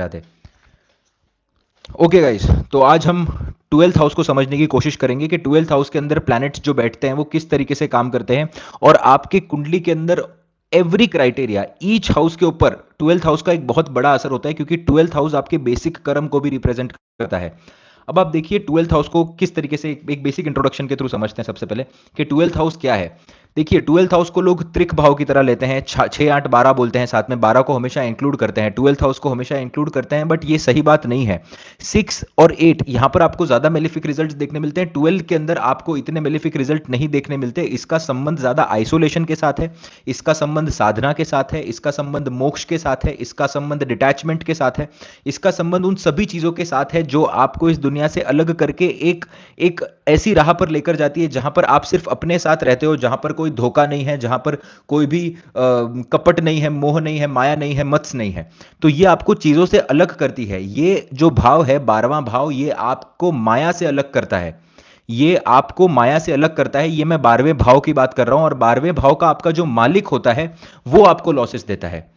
जाते। Okay guys, तो आज हम ट्वेल्थ हाउस को समझने की कोशिश करेंगे कि ट्वेल्थ हाउस के अंदर प्लैनेट्स जो बैठते हैं वो किस तरीके से काम करते हैं और आपके कुंडली के अंदर एवरी क्राइटेरिया ईच हाउस के ऊपर ट्वेल्थ हाउस का एक बहुत बड़ा असर होता है, क्योंकि ट्वेल्थ हाउस आपके बेसिक कर्म को भी रिप्रेजेंट करता है। अब आप देखिए ट्वेल्थ हाउस को किस तरीके से एक बेसिक इंट्रोडक्शन के थ्रू समझते हैं। सबसे पहले कि ट्वेल्थ हाउस क्या है। देखिए ट्वेल्थ हाउस को लोग त्रिक भाव की तरह लेते हैं, 6 8 12 बोलते हैं, साथ में 12 को हमेशा इंक्लूड करते हैं, ट्वेल्थ हाउस को हमेशा इंक्लूड करते हैं, बट ये सही बात नहीं है। 6 और 8 यहां पर आपको ज्यादा मेलिफिक रिजल्ट देखने मिलते हैं, 12 के अंदर आपको इतने मेलिफिक रिजल्ट नहीं देखने मिलते। इसका संबंध ज्यादा आइसोलेशन के साथ है, इसका संबंध साधना के साथ है, इसका संबंध मोक्ष के साथ है, इसका संबंध डिटैचमेंट के साथ है, इसका संबंध उन सभी चीजों के साथ है जो आपको इस दुनिया से अलग करके एक एक ऐसी राह पर लेकर जाती है जहां पर आप सिर्फ अपने साथ रहते हो, जहां पर कोई धोखा नहीं है, जहां पर कोई भी कपट नहीं है, मोह नहीं है, माया नहीं है, मत्स नहीं है। तो ये आपको चीजों से अलग करती है। ये जो भाव है 12वां भाव, ये आपको माया से अलग करता है। ये आपको माया से अलग करता है। ये मैं 12वें भाव की बात कर रहा हूं, और 12वें भाव का आपका जो मालिक होता है वो आपको लॉसेस देता है।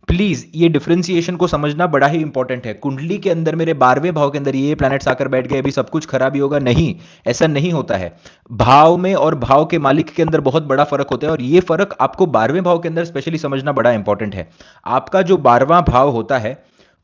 प्लीज ये डिफरेंशिएशन को समझना बड़ा ही इंपॉर्टेंट है। कुंडली के अंदर मेरे 12वें भाव के अंदर ये प्लैनेट्स आकर बैठ गए, अभी सब कुछ खराब ही होगा, नहीं, ऐसा नहीं होता है। भाव में और भाव के मालिक के अंदर बहुत बड़ा फर्क होता है, और ये फर्क आपको 12वें भाव के अंदर स्पेशली समझना बड़ा इंपॉर्टेंट है। आपका जो 12वां भाव होता है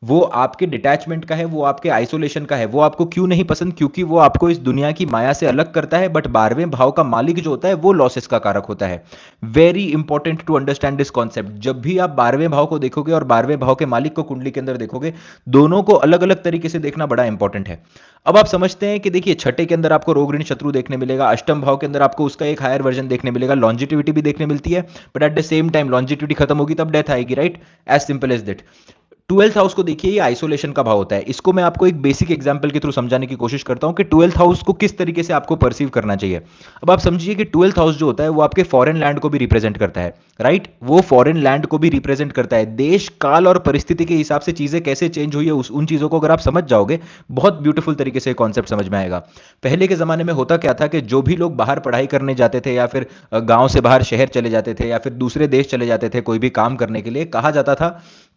वो आपके डिटैचमेंट का है, वो आपके आइसोलेशन का है। वो आपको क्यों नहीं पसंद? क्योंकि वो आपको इस दुनिया की माया से अलग करता है। बट 12वें भाव का मालिक जो होता है वो लॉसेस का कारक होता है। Very important to understand this concept. जब भी आप 12वें भाव को देखोगे और 12वें भाव के मालिक को कुंडली के अंदर देखोगे, दोनों को अलग अलग तरीके से देखना बड़ा इंपॉर्टेंट है। अब आप समझते हैं कि देखिए छठे के अंदर आपको रोग ऋण शत्रु देखने मिलेगा, अष्टम भाव के अंदर आपको उसका एक हायर वर्जन देखने मिलेगा, लॉन्जिटिविटी भी देखने मिलती है, but at the same time longevity खत्म होगी तब डेथ आएगी, right? As simple as that. Twelfth house को देखिए, ये आइसोलेशन का भाव होता है। इसको मैं आपको एक बेसिक एग्जांपल के थ्रू समझाने की कोशिश करता हूं कि ट्वेल्थ हाउस को किस तरीके से आपको परसीव करना चाहिए। अब आप समझिए कि ट्वेल्थ हाउस जो होता है वो आपके फॉरेन लैंड को भी रिप्रेजेंट करता है, राइट? वो फॉरेन लैंड को भी रिप्रेजेंट करता है। देश काल और परिस्थिति के हिसाब से चीजें कैसे चेंज हुई है, उन चीजों को अगर आप समझ जाओगे, बहुत ब्यूटीफुल तरीके से कॉन्सेप्ट समझ में आएगा। पहले के जमाने में होता क्या था कि जो भी लोग बाहर पढ़ाई करने जाते थे, या फिर गांव से बाहर शहर चले जाते थे, या फिर दूसरे देश चले जाते थे कोई भी काम करने के लिए, कहा जाता था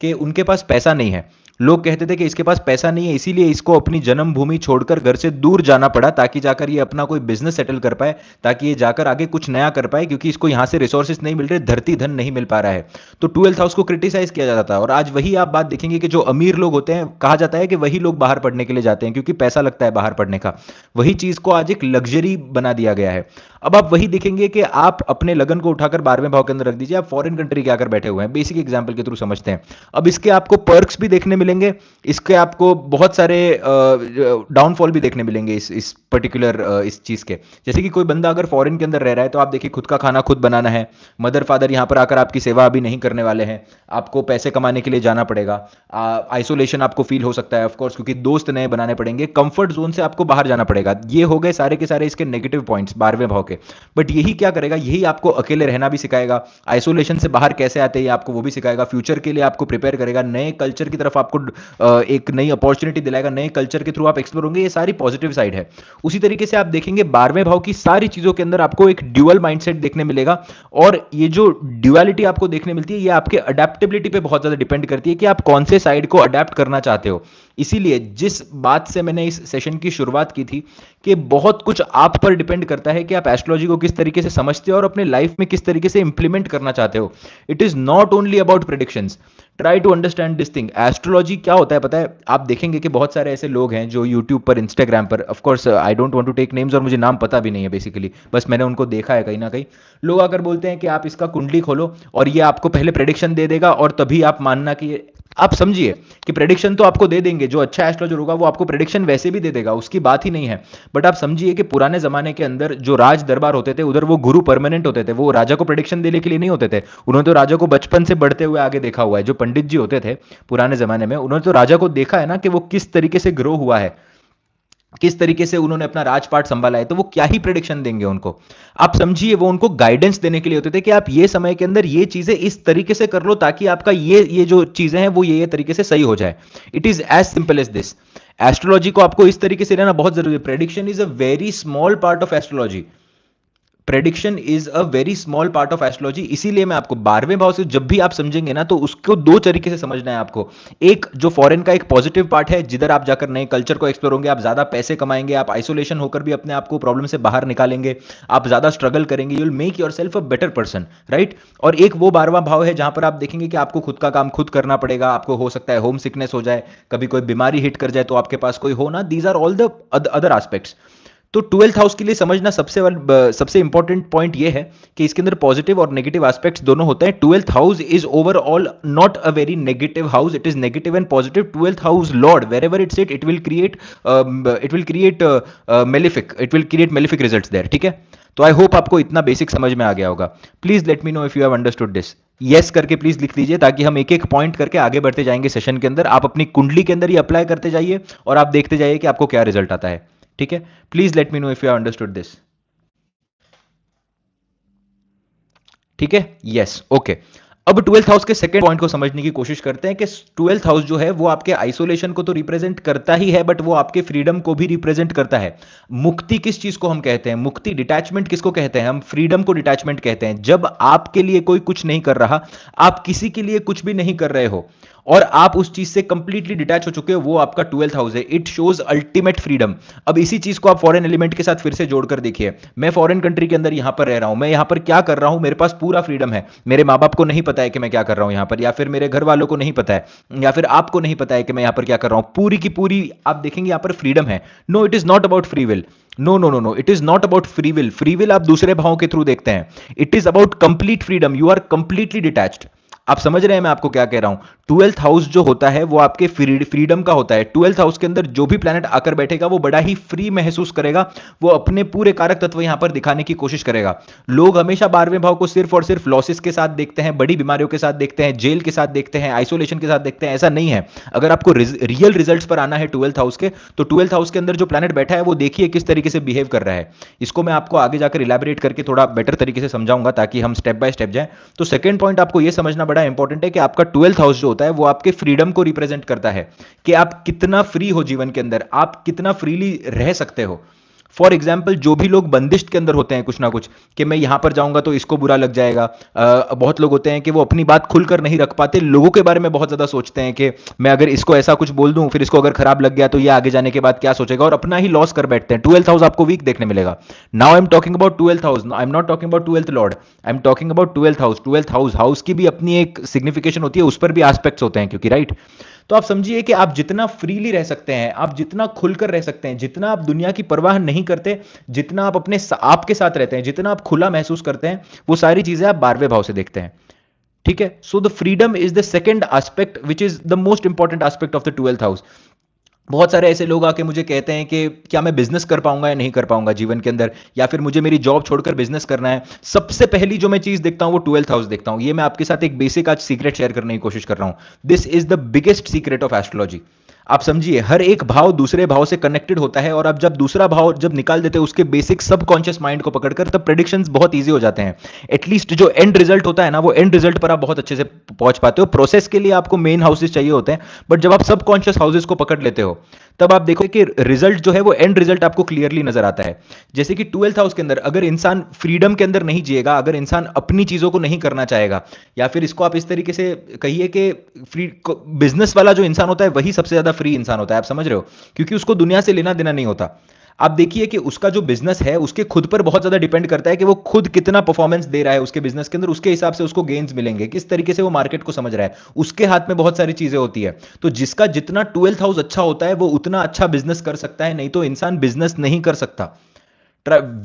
कि उनके पास पैसा नहीं है। लोग कहते थे कि इसके पास पैसा नहीं है, इसीलिए इसको अपनी जन्मभूमि छोड़कर घर से दूर जाना पड़ा, ताकि जाकर ये अपना कोई बिजनेस सेटल कर पाए, ताकि ये जाकर आगे कुछ नया कर पाए, क्योंकि इसको यहां से रिसोर्सेज नहीं मिल रहे, धरती धन नहीं मिल पा रहा है। तो ट्वेल्थ हाउस को क्रिटिसाइज किया जाता था। और आज वही आप बात देखेंगे कि जो अमीर लोग होते हैं, कहा जाता है कि वही लोग बाहर पढ़ने के लिए जाते हैं क्योंकि पैसा लगता है बाहर पढ़ने का। वही चीज को आज एक लग्जरी बना दिया गया है। अब आप वही देखेंगे कि आप अपने लगन को उठाकर 12वें भाव के अंदर रख दीजिए, आप फॉरेन कंट्री के आकर बैठे हुए हैं। बेसिक एग्जांपल के थ्रू समझते हैं। अब इसके आपको पर्क्स भी देखने मिलेंगे, इसके आपको बहुत सारे डाउनफॉल भी देखने मिलेंगे इस पर्टिकुलर इस चीज के। जैसे कि कोई बंदा अगर फॉरेन के अंदर रह रहा है, तो आप देखिए खुद का खाना खुद बनाना है, मदर फादर यहां पर आकर आपकी सेवा अभी नहीं करने वाले हैं, आपको पैसे कमाने के लिए जाना पड़ेगा, आइसोलेशन आपको फील हो सकता है ऑफकोर्स, क्योंकि दोस्त नए बनाने पड़ेंगे, कंफर्ट जोन से आपको बाहर जाना पड़ेगा। ये हो गए सारे के सारे इसके नेगेटिव पॉइंट्स 12वें भाव के। बट यही क्या करेगा, यही आपको अकेले रहना भी सिखाएगा, आइसोलेशन से बाहर कैसे आते हैं आपको वो भी सिखाएगा, फ्यूचर के लिए आपको प्रिपेयर करेगा, नए कल्चर की तरफ आपको एक नई अपॉर्चुनिटी दिलाएगा, नए कल्चर के थ्रू आप एक्सप्लोर होंगे। ये सारी पॉजिटिव साइड है। उसी तरीके से आप देखेंगे 12वें भाव की सारी चीजों के अंदर आपको एक ड्यूअल माइंडसेट देखने मिलेगा। और ये जो ड्यूअलिटी आपको देखने मिलती है, ये आपके अडेप्टेबिलिटी पे बहुत ज्यादा डिपेंड करती है कि आप कौन से साइड को अडेप्ट करना चाहते हो। इसीलिए जिस बात से मैंने इस सेशन की शुरुआत की थी कि बहुत कुछ आप पर डिपेंड करता है कि आप एस्ट्रोलॉजी को किस तरीके से समझते हो और अपने लाइफ में किस तरीके से इंप्लीमेंट करना चाहते हो। It is not only about predictions. Try to understand this thing. Astrology क्या होता है पता है? आप देखेंगे कि बहुत सारे ऐसे लोग हैं जो यूट्यूब पर, इंस्टाग्राम पर, of course I don't want to take names और मुझे नाम पता भी नहीं है बेसिकली, बस मैंने उनको देखा है कहीं ना कहीं। लोग आकर बोलते हैं कि आप इसका कुंडली खोलो और ये आपको पहले प्रेडिक्शन दे देगा और तभी आप मानना कि, आप समझिए कि प्रेडिक्शन तो आपको दे देंगे, जो अच्छा एस्ट्रोलॉजर होगा वो आपको प्रेडिक्शन वैसे भी दे देगा, उसकी बात ही नहीं है। बट आप समझिए कि पुराने जमाने के अंदर जो राज दरबार होते थे, उधर वो गुरु परमानेंट होते थे, वो राजा को प्रेडिक्शन देने के लिए नहीं होते थे। उन्होंने तो राजा को बचपन से बढ़ते हुए आगे देखा हुआ है। जो पंडित जी होते थे पुराने जमाने में, उन्होंने तो राजा को देखा है ना कि वो किस तरीके से ग्रो हुआ है, किस तरीके से उन्होंने अपना राजपाट संभाला है। तो वो क्या ही प्रेडिक्शन देंगे उनको? आप समझिए, वो उनको गाइडेंस देने के लिए होते थे कि आप ये समय के अंदर ये चीजें इस तरीके से कर लो ताकि आपका ये जो चीजें हैं वो ये तरीके से सही हो जाए। It is as simple as this. Astrology को आपको इस तरीके से लेना बहुत जरूरी है। Prediction is a very small part of astrology. Prediction is a very small part of astrology. इसीलिए मैं आपको 12वें भाव से जब भी आप समझेंगे ना, तो उसको दो तरीके से समझना है आपको। एक जो फॉरेन का एक पॉजिटिव पार्ट है, जिधर आप जाकर नए कल्चर को एक्सप्लोर होंगे, आप ज्यादा पैसे कमाएंगे, आप आइसोलेशन होकर भी अपने आप को प्रॉब्लम से बाहर निकालेंगे, आप ज्यादा स्ट्रगल करेंगे, you will make your self a better person, right. और एक वो 12वां भाव है जहां पर आप देखेंगे कि आपको खुद का काम खुद करना पड़ेगा, आपको हो सकता है होम सिकनेस हो जाए, कभी कोई बीमारी हिट कर जाए तो आपके पास कोई हो ना। These are all the other aspects. तो 12th हाउस के लिए समझना सबसे इंपॉर्टेंट पॉइंट ये है कि इसके अंदर पॉजिटिव और नेगेटिव एस्पेक्ट्स दोनों होते हैं। 12th house is overall not a very negative house, it is negative and positive. 12th house lord wherever it it will create malefic results there, ठीक है। तो आई होप आपको इतना basic समझ में आ गया होगा। Please let me know if you have understood this. Yes करके प्लीज लिख लीजिए, ताकि हम एक एक पॉइंट करके आगे बढ़ते जाएंगे सेशन के अंदर। आप अपनी कुंडली के अंदर ही अप्लाई करते जाइए और आप देखते जाइए कि आपको क्या रिजल्ट आता है, ठीक है। Please let me know if you understood this, ठीक है। Yes, okay. अब 12th हाउस के सेकंड पॉइंट को समझने की कोशिश करते हैं कि 12th हाउस जो है वो आपके आइसोलेशन को तो रिप्रेजेंट करता ही है, बट वो आपके फ्रीडम को भी रिप्रेजेंट करता है। मुक्ति किस चीज को हम कहते हैं? मुक्ति, डिटैचमेंट किसको कहते हैं? हम फ्रीडम को डिटैचमेंट कहते हैं। जब आपके लिए कोई कुछ नहीं कर रहा, आप किसी के लिए कुछ भी नहीं कर रहे हो और आप उस चीज से कंप्लीटली डिटैच हो चुके हो, वो आपका 12th हाउस है। It shows ultimate freedom. अब इसी चीज को आप फॉरेन एलिमेंट के साथ फिर से जोड़कर देखिए। मैं फॉरेन कंट्री के अंदर यहां पर रह रहा हूं, मैं यहां पर क्या कर रहा हूं, मेरे पास पूरा फ्रीडम है। मेरे माँ बाप को नहीं पता है कि मैं क्या कर रहा हूं यहां पर, या फिर मेरे घर वालों को नहीं पता है, या फिर आपको नहीं पता है कि मैं यहां पर क्या कर रहा हूं। पूरी की पूरी आप देखेंगे यहां पर फ्रीडम है। No, it is not about free will. No no no no, it is not about free will. Free will आप दूसरे भावों के थ्रू देखते हैं। It is about complete freedom. You are completely detached. आप समझ रहे हैं मैं आपको क्या कह रहा हूं? 12th हाउस जो होता है वो आपके फ्रीडम का होता है। 12th हाउस के अंदर जो भी प्लैनेट आकर बैठेगा वो बड़ा ही फ्री महसूस करेगा, वो अपने पूरे कारक तत्व यहां पर दिखाने की कोशिश करेगा। लोग हमेशा 12वें भाव को सिर्फ और सिर्फ लॉसेस के साथ देखते हैं, बड़ी बीमारियों के साथ देखते हैं, जेल के साथ देखते हैं, आइसोलेशन के साथ देखते हैं। ऐसा नहीं है। अगर आपको रियल रिजल्ट्स पर आना है 12th हाउस के, तो 12th हाउस के अंदर जो प्लैनेट बैठा है वो देखिए किस तरीके से बिहेव कर रहा है। इसको मैं आपको आगे जाकर इलैबोरेट करके थोड़ा बेटर तरीके से समझाऊंगा, ताकि हम स्टेप बाय स्टेप जाएं। तो सेकंड पॉइंट आपको यह समझना बड़ा इंपॉर्टेंट है कि आपका 12th हाउस जो होता है वो आपके फ्रीडम को रिप्रेजेंट करता है, कि आप कितना फ्री हो जीवन के अंदर, आप कितना फ्रीली रह सकते हो। फॉर एग्जाम्पल, जो भी लोग बंदिश के अंदर होते हैं कुछ ना कुछ, कि मैं यहां पर जाऊंगा तो इसको बुरा लग जाएगा। बहुत लोग होते हैं कि वो अपनी बात खुलकर नहीं रख पाते, लोगों के बारे में बहुत ज्यादा सोचते हैं कि मैं अगर इसको ऐसा कुछ बोल दूं, फिर इसको अगर खराब लग गया तो ये आगे जाने के बाद क्या सोचेगा, और अपना ही लॉस कर बैठते हैं। 12th हाउस आपको वीक देखने मिलेगा। Now I am talking about 12th house, I am not talking about 12th Lord, I am talking about 12th house. 12th house की भी अपनी एक सिग्निफिकेशन होती है, उस पर भी एस्पेक्ट्स होते हैं, क्योंकि राइट। तो आप समझिए कि आप जितना फ्रीली रह सकते हैं, आप जितना खुलकर रह सकते हैं, जितना आप दुनिया की परवाह नहीं करते, जितना आप अपने आप के साथ रहते हैं, जितना आप खुला महसूस करते हैं, वो सारी चीजें आप 12वें भाव से देखते हैं, ठीक है। So the freedom is the second aspect which is the most important aspect of the 12th house. बहुत सारे ऐसे लोग आके मुझे कहते हैं कि क्या मैं बिजनेस कर पाऊंगा या नहीं कर पाऊंगा जीवन के अंदर, या फिर मुझे मेरी जॉब छोड़कर बिजनेस करना है। सबसे पहली जो मैं चीज देखता हूं वो 12th हाउस देखता हूं। ये मैं आपके साथ एक बेसिक आज सीक्रेट शेयर करने की कोशिश कर रहा हूं। This is the biggest secret of astrology. आप समझिए, हर एक भाव दूसरे भाव से कनेक्टेड होता है, और अब जब दूसरा भाव जब निकाल देते हैं उसके बेसिक सबकॉन्शियस माइंड को पकड़कर, तब प्रेडिक्शंस बहुत इजी हो जाते हैं। एटलीस्ट जो एंड रिजल्ट होता है ना, वो एंड रिजल्ट पर आप बहुत अच्छे से पहुंच पाते हो। प्रोसेस के लिए आपको मेन हाउसेस चाहिए होते हैं, बट जब आप सबकॉन्शियस हाउसेस को पकड़ लेते हो, तब आप देखो कि रिजल्ट जो है वो एंड रिजल्ट आपको क्लियरली नजर आता है। जैसे कि 12th हाउस के अंदर अगर इंसान फ्रीडम के अंदर नहीं जिएगा, अगर इंसान अपनी चीजों को नहीं करना चाहेगा, या फिर इसको आप इस तरीके से कहिए कि फ्री बिजनेस वाला जो इंसान होता है वही सबसे ज्यादा फ्री इंसान होता है। आप समझ रहे हो? क्योंकि उसको दुनिया से लेना देना नहीं होता। आप देखिए कि उसका जो बिजनेस है उसके खुद पर बहुत ज्यादा डिपेंड करता है कि वो खुद कितना परफॉर्मेंस दे रहा है उसके बिजनेस के अंदर, उसके हिसाब से उसको गेन्स मिलेंगे, किस तरीके से वो मार्केट को समझ रहा है। उसके हाथ में बहुत सारी चीजें होती है। तो जिसका जितना 12th हाउस अच्छा होता है वो उतना अच्छा बिजनेस कर सकता है, नहीं तो इंसान बिजनेस नहीं कर सकता।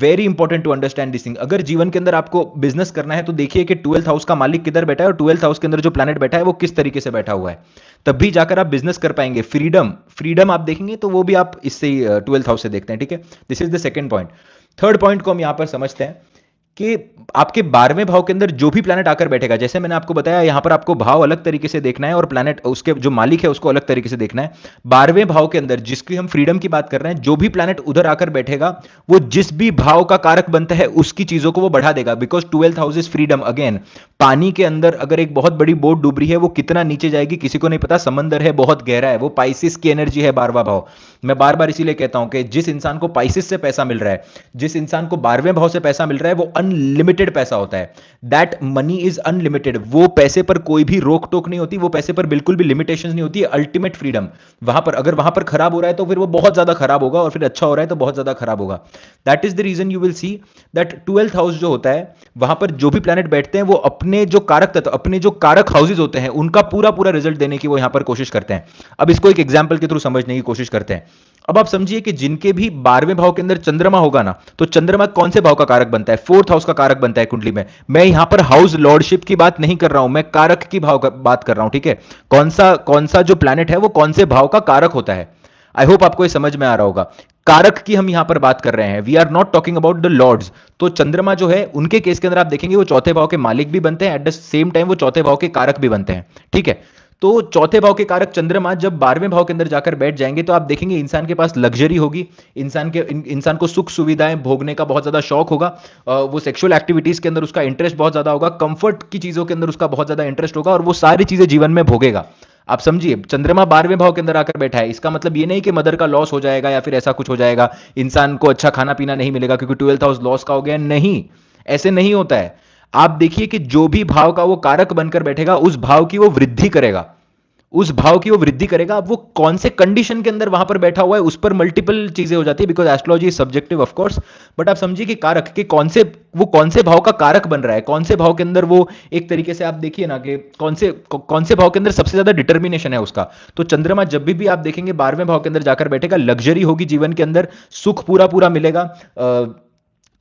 Very important to understand this thing. अगर जीवन के अंदर आपको बिजनेस करना है तो देखिए कि 12th हाउस का मालिक किधर बैठा है, और 12th हाउस के अंदर जो प्लैनेट बैठा है वो किस तरीके से बैठा हुआ है। तब भी जाकर आप बिजनेस कर पाएंगे। फ्रीडम फ्रीडम आप देखेंगे तो वो भी आप इससे ही 12th हाउस से देखते हैं, ठीक है। This is the second point. Third point को हम यहां पर समझते हैं कि आपके 12वें भाव के अंदर जो भी प्लैनेट आकर बैठेगा, जैसे मैंने आपको बताया, यहां पर आपको भाव अलग तरीके से देखना है और प्लैनेट उसके जो मालिक है उसको अलग तरीके से देखना है। 12वें भाव के अंदर जिसकी हम फ्रीडम की बात कर रहे हैं, जो भी प्लैनेट उधर आकर बैठेगा वो जिस भी भाव का कारक बनता है उसकी चीजों को वो बढ़ा देगा, because 12th house is freedom. Again, पानी के अंदर अगर एक बहुत बड़ी बोट डूब रही है, वो कितना नीचे जाएगी किसी को नहीं पता, समंदर है बहुत गहरा है, वो पाइसिस की एनर्जी है 12वां भाव। मैं बार बार इसीलिए कहता हूं कि जिस इंसान को पाइसिस से पैसा मिल रहा है, जिस इंसान को 12वें भाव से पैसा मिल रहा है, वो अनलिमिटेड पैसा होता है। That money is unlimited. वो पैसे पर कोई भी रोक टोक नहीं होती, वो पैसे पर बिल्कुल भी लिमिटेशन नहीं होती, अल्टीमेट फ्रीडम। वहां पर अगर वहां पर खराब हो रहा है तो फिर वो बहुत ज्यादा खराब होगा, और फिर अच्छा हो रहा है तो बहुत ज्यादा खराब होगा। That is the reason you will see that 12th house जो होता है, वहां पर जो भी प्लैनेट बैठते हैं वो अपने जो कारक तत्व, अपने जो कारक हाउसेज होते हैं, उनका पूरा पूरा रिजल्ट देने की वो यहां पर कोशिश करते हैं। अब इसको एक एग्जांपल के थ्रू समझने की कोशिश करते हैं। अब आप समझिए कि जिनके भी 12वें भाव के अंदर चंद्रमा होगा ना, तो चंद्रमा कौन से भाव का कारक बनता है? 4th हाउस का कारक बनता है कुंडली में। मैं यहां पर हाउस लॉर्डशिप की बात नहीं कर रहा हूं, मैं कारक की भाव का बात कर रहा हूं, ठीक है? कौन सा जो प्लैनेट है वो कौन से भाव का कारक होता है। आई होप आपको ये समझ में आ रहा होगा। कारक की हम यहां पर बात कर रहे हैं, we are not talking about the lords. तो चंद्रमा जो है, उनके केस के अंदर आप देखेंगे वो चौथे भाव के मालिक भी बनते हैं, एट द सेम टाइम वो चौथे भाव के कारक भी बनते हैं, ठीक है? तो चौथे भाव के कारक चंद्रमा जब 12वें भाव के अंदर जाकर बैठ जाएंगे, तो आप देखेंगे इंसान के पास लग्जरी होगी, इंसान को सुख सुविधाएं भोगने का बहुत ज्यादा शौक होगा, वो सेक्सुअल एक्टिविटीज के अंदर उसका इंटरेस्ट बहुत ज्यादा होगा, कंफर्ट की चीजों के अंदर उसका बहुत ज्यादा इंटरेस्ट होगा, और वो सारी चीजें जीवन में भोगेगा। आप समझिए, चंद्रमा 12वें भाव के अंदर आकर बैठा है, इसका मतलब ये नहीं कि मदर का लॉस हो जाएगा या फिर ऐसा कुछ हो जाएगा, इंसान को अच्छा खाना पीना नहीं मिलेगा क्योंकि 12th हाउस लॉस का हो गया। नहीं, ऐसे नहीं होता है। आप देखिए कि जो भी भाव का वो कारक बनकर बैठेगा, उस भाव की वो वृद्धि करेगा, उस भाव की वो वृद्धि करेगा। अब वो कौन से कंडीशन के अंदर वहां पर बैठा हुआ है, उस पर मल्टीपल चीजें हो जाती है, because astrology is subjective of course. But आप समझिए कि कारक के कौन से भाव का कारक बन रहा है, कौन से भाव के अंदर वो, एक तरीके से आप देखिए ना कि कौन से भाव के अंदर सबसे ज्यादा डिटर्मिनेशन है उसका। तो चंद्रमा जब भी आप देखेंगे 12वें भाव के अंदर जाकर बैठेगा, लग्जरी होगी जीवन के अंदर, सुख पूरा पूरा मिलेगा।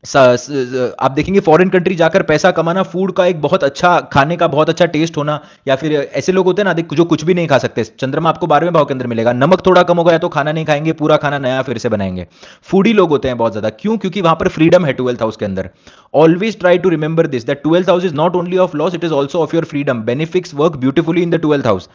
आप देखेंगे फॉरेन कंट्री जाकर पैसा कमाना, फूड का एक बहुत अच्छा, खाने का बहुत अच्छा टेस्ट होना, या फिर ऐसे लोग होते हैं ना जो कुछ भी नहीं खा सकते, चंद्रमा आपको 12वें भाव के अंदर मिलेगा। नमक थोड़ा कम होगा तो खाना नहीं खाएंगे, पूरा खाना नया फिर से बनाएंगे। फूडी लोग होते हैं बहुत ज्यादा, क्यों? क्योंकि वहां पर फ्रीडम है 12th हाउस के अंदर। Always try to remember this, that 12th house is not only of loss, it is also of your freedom. Benefits work beautifully in the 12th house.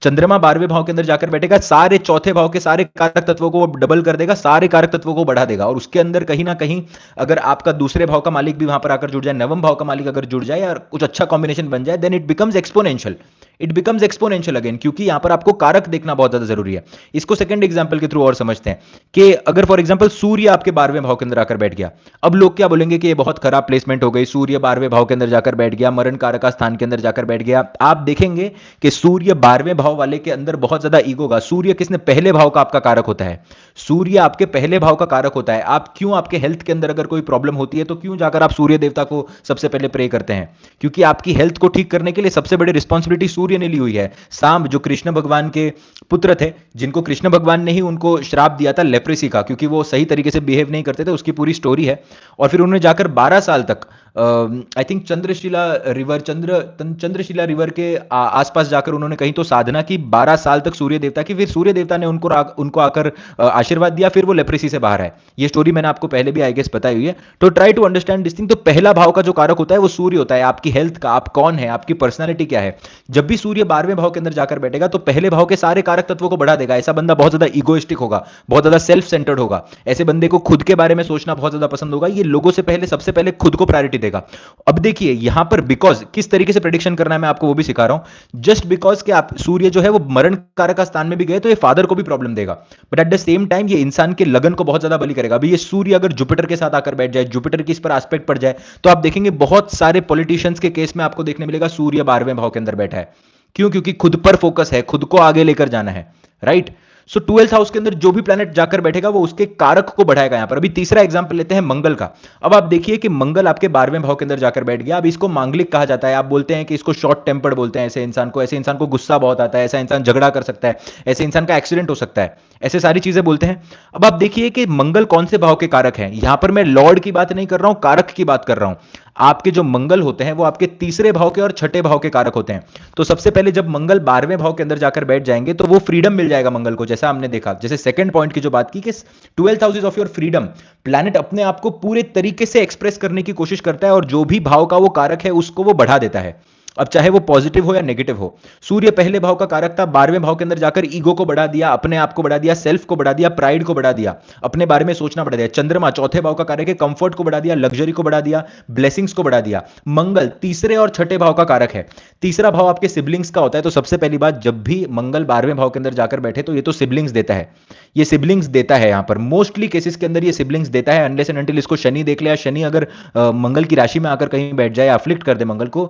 चंद्रमा 12वें भाव के अंदर जाकर बैठेगा, सारे चौथे भाव के सारे कारक तत्वों को डबल कर देगा, सारे कारक तत्वों को बढ़ा देगा, और उसके अंदर कहीं ना कहीं अगर आपका दूसरे भाव का मालिक भी वहां पर आकर जुड़ जाए, नवम भाव का मालिक अगर जुड़ जाए या कुछ अच्छा कॉम्बिनेशन बन जाए, then it becomes exponential. It becomes exponential again, क्योंकि यहां पर आपको कारक देखना बहुत ज्यादा जरूरी है। इसको सेकंड एग्जांपल के थ्रू और समझते हैं कि अगर फॉर एग्जांपल सूर्य आपके 12वें भाव के अंदर आकर बैठ गया, अब लोग क्या बोलेंगे कि ये बहुत खराब प्लेसमेंट हो गई, सूर्य 12वें भाव के अंदर जाकर बैठ गया, मरण कारक स्थान के अंदर जाकर बैठ गया। आप देखेंगे कि सूर्य 12वें भाव वाले के अंदर बहुत ज्यादा ईगो होगा। सूर्य किसने? पहले भाव का आपका कारक होता है, सूर्य आपके पहले भाव का कारक होता है। आप क्यों, आपके हेल्थ के अंदर अगर कोई प्रॉब्लम होती है तो क्यों जाकर आप सूर्य देवता को सबसे पहले प्रे करते हैं? क्योंकि आपकी हेल्थ को ठीक करने के लिए सबसे बड़ी रिस्पॉन्सिबिलिटी सूर्य ने ली हुई है। सांब जो कृष्ण भगवान के पुत्र थे, जिनको कृष्ण भगवान ने ही उनको श्राप दिया था लेप्रेसी का, क्योंकि वो सही तरीके से बिहेव नहीं करते थे, उसकी पूरी स्टोरी है। और फिर उन्होंने जाकर 12 साल तक आई थिंक चंद्रशिला रिवर के आसपास जाकर उन्होंने कहीं तो साधना की 12 साल तक सूर्य देवता की। फिर सूर्य देवता ने उनको आकर आशीर्वाद दिया, फिर वो लेप्रेसी से बाहर आए। ये स्टोरी मैंने आपको पहले भी आई गेस बताई हुई है। तो try to understand this thing. तो पहला भाव का जो कारक होता है वो सूर्य होता है, आपकी हेल्थ का, आप कौन है, आपकी पर्सनैलिटी क्या है। जब भी सूर्य 12वें भाव के अंदर जाकर बैठेगा तो पहले भाव के सारे कारक तत्वों को बढ़ा देगा। ऐसा बंदा बहुत ज्यादा इगोइस्टिक होगा, बहुत ज्यादा सेल्फ सेंटर्ड होगा, ऐसे बंदे को खुद के बारे में सोचना बहुत ज्यादा पसंद होगा, ये लोगों से पहले सबसे पहले खुद को प्रायोरिटी देगा। अब देखिए यहां पर बिकॉज किस तरीके से प्रेडिक्शन करना है मैं आपको वो भी सिखा रहा हूं। जस्ट बिकॉज कि आप सूर्य जो है वो मरण कारक का स्थान में भी गए तो ये फादर को भी प्रॉब्लम देगा, but at the same time ये इंसान के लगन को बहुत ज्यादा बली करेगा। अभी ये सूर्य अगर जुपिटर के साथ आकर बैठ जाए, जुपिटर की इस पर एस्पेक्ट पड़ जाए, तो आप देखेंगे बहुत सारे पॉलिटिशियंस के केस में आपको देखने मिलेगा सूर्य 12वें भाव के अंदर बैठा है। क्यों? क्योंकि खुद पर फोकस है, खुद को आगे लेकर जाना है, राइट। सो 12th हाउस के अंदर जो भी प्लैनेट जाकर बैठेगा वो उसके कारक को बढ़ाएगा। यहां पर अभी तीसरा एग्जांपल लेते हैं मंगल का। अब आप देखिए कि मंगल आपके 12वें भाव के अंदर जाकर बैठ गया। अब इसको मांगलिक कहा जाता है, आप बोलते हैं कि इसको शॉर्ट टेम्पर्ड बोलते हैं। ऐसे इंसान को गुस्सा बहुत आता है, ऐसा इंसान झगड़ा कर सकता है, ऐसे इंसान का एक्सीडेंट हो सकता है, ऐसे सारी चीजें बोलते हैं। अब आप देखिए कि मंगल कौन से भाव के कारक हैं। यहां पर मैं लॉर्ड की बात नहीं कर रहा हूं, कारक की बात कर रहा हूं। आपके जो मंगल होते हैं वो आपके तीसरे भाव के और छठे भाव के कारक होते हैं। तो सबसे पहले जब मंगल 12वें भाव के अंदर जाकर बैठ जाएंगे तो वो फ्रीडम मिल जाएगा मंगल को, जैसा हमने देखा, जैसे सेकंड पॉइंट की जो बात की कि 12th house is of your freedom. Planet अपने आप को पूरे तरीके से एक्सप्रेस करने की कोशिश करता है और जो भी भाव का वो कारक है उसको वो बढ़ा देता है। अब चाहे वो पॉजिटिव हो या नेगेटिव हो। सूर्य पहले भाव का कारक था, 12वें भाव के अंदर जाकर ईगो को बढ़ा दिया, अपने आप को बढ़ा दिया, सेल्फ को बढ़ा दिया, प्राइड को बढ़ा दिया, अपने बारे में सोचना बढ़ा दिया। चंद्रमा चौथे भाव का कारक है, कंफर्ट को बढ़ा दिया, लग्जरी को बढ़ा दिया, ब्लेसिंग्स को बढ़ा दिया। मंगल तीसरे और छठे भाव का कारक है, तीसरा भाव आपके सिबलिंग्स का होता है। तो सबसे पहली बात, जब भी मंगल 12वें भाव के अंदर जाकर बैठे तो ये तो सिबलिंग्स देता है, ये सिबलिंग्स देता है। यहां पर मोस्टली केसेस के अंदर ये सिबलिंग्स देता है, अनलेस एंड अनटिल इसको शनि देख लिया। शनि अगर मंगल की राशि में आकर कहीं बैठ जाए, अफ्लिक्ट कर दे मंगल को,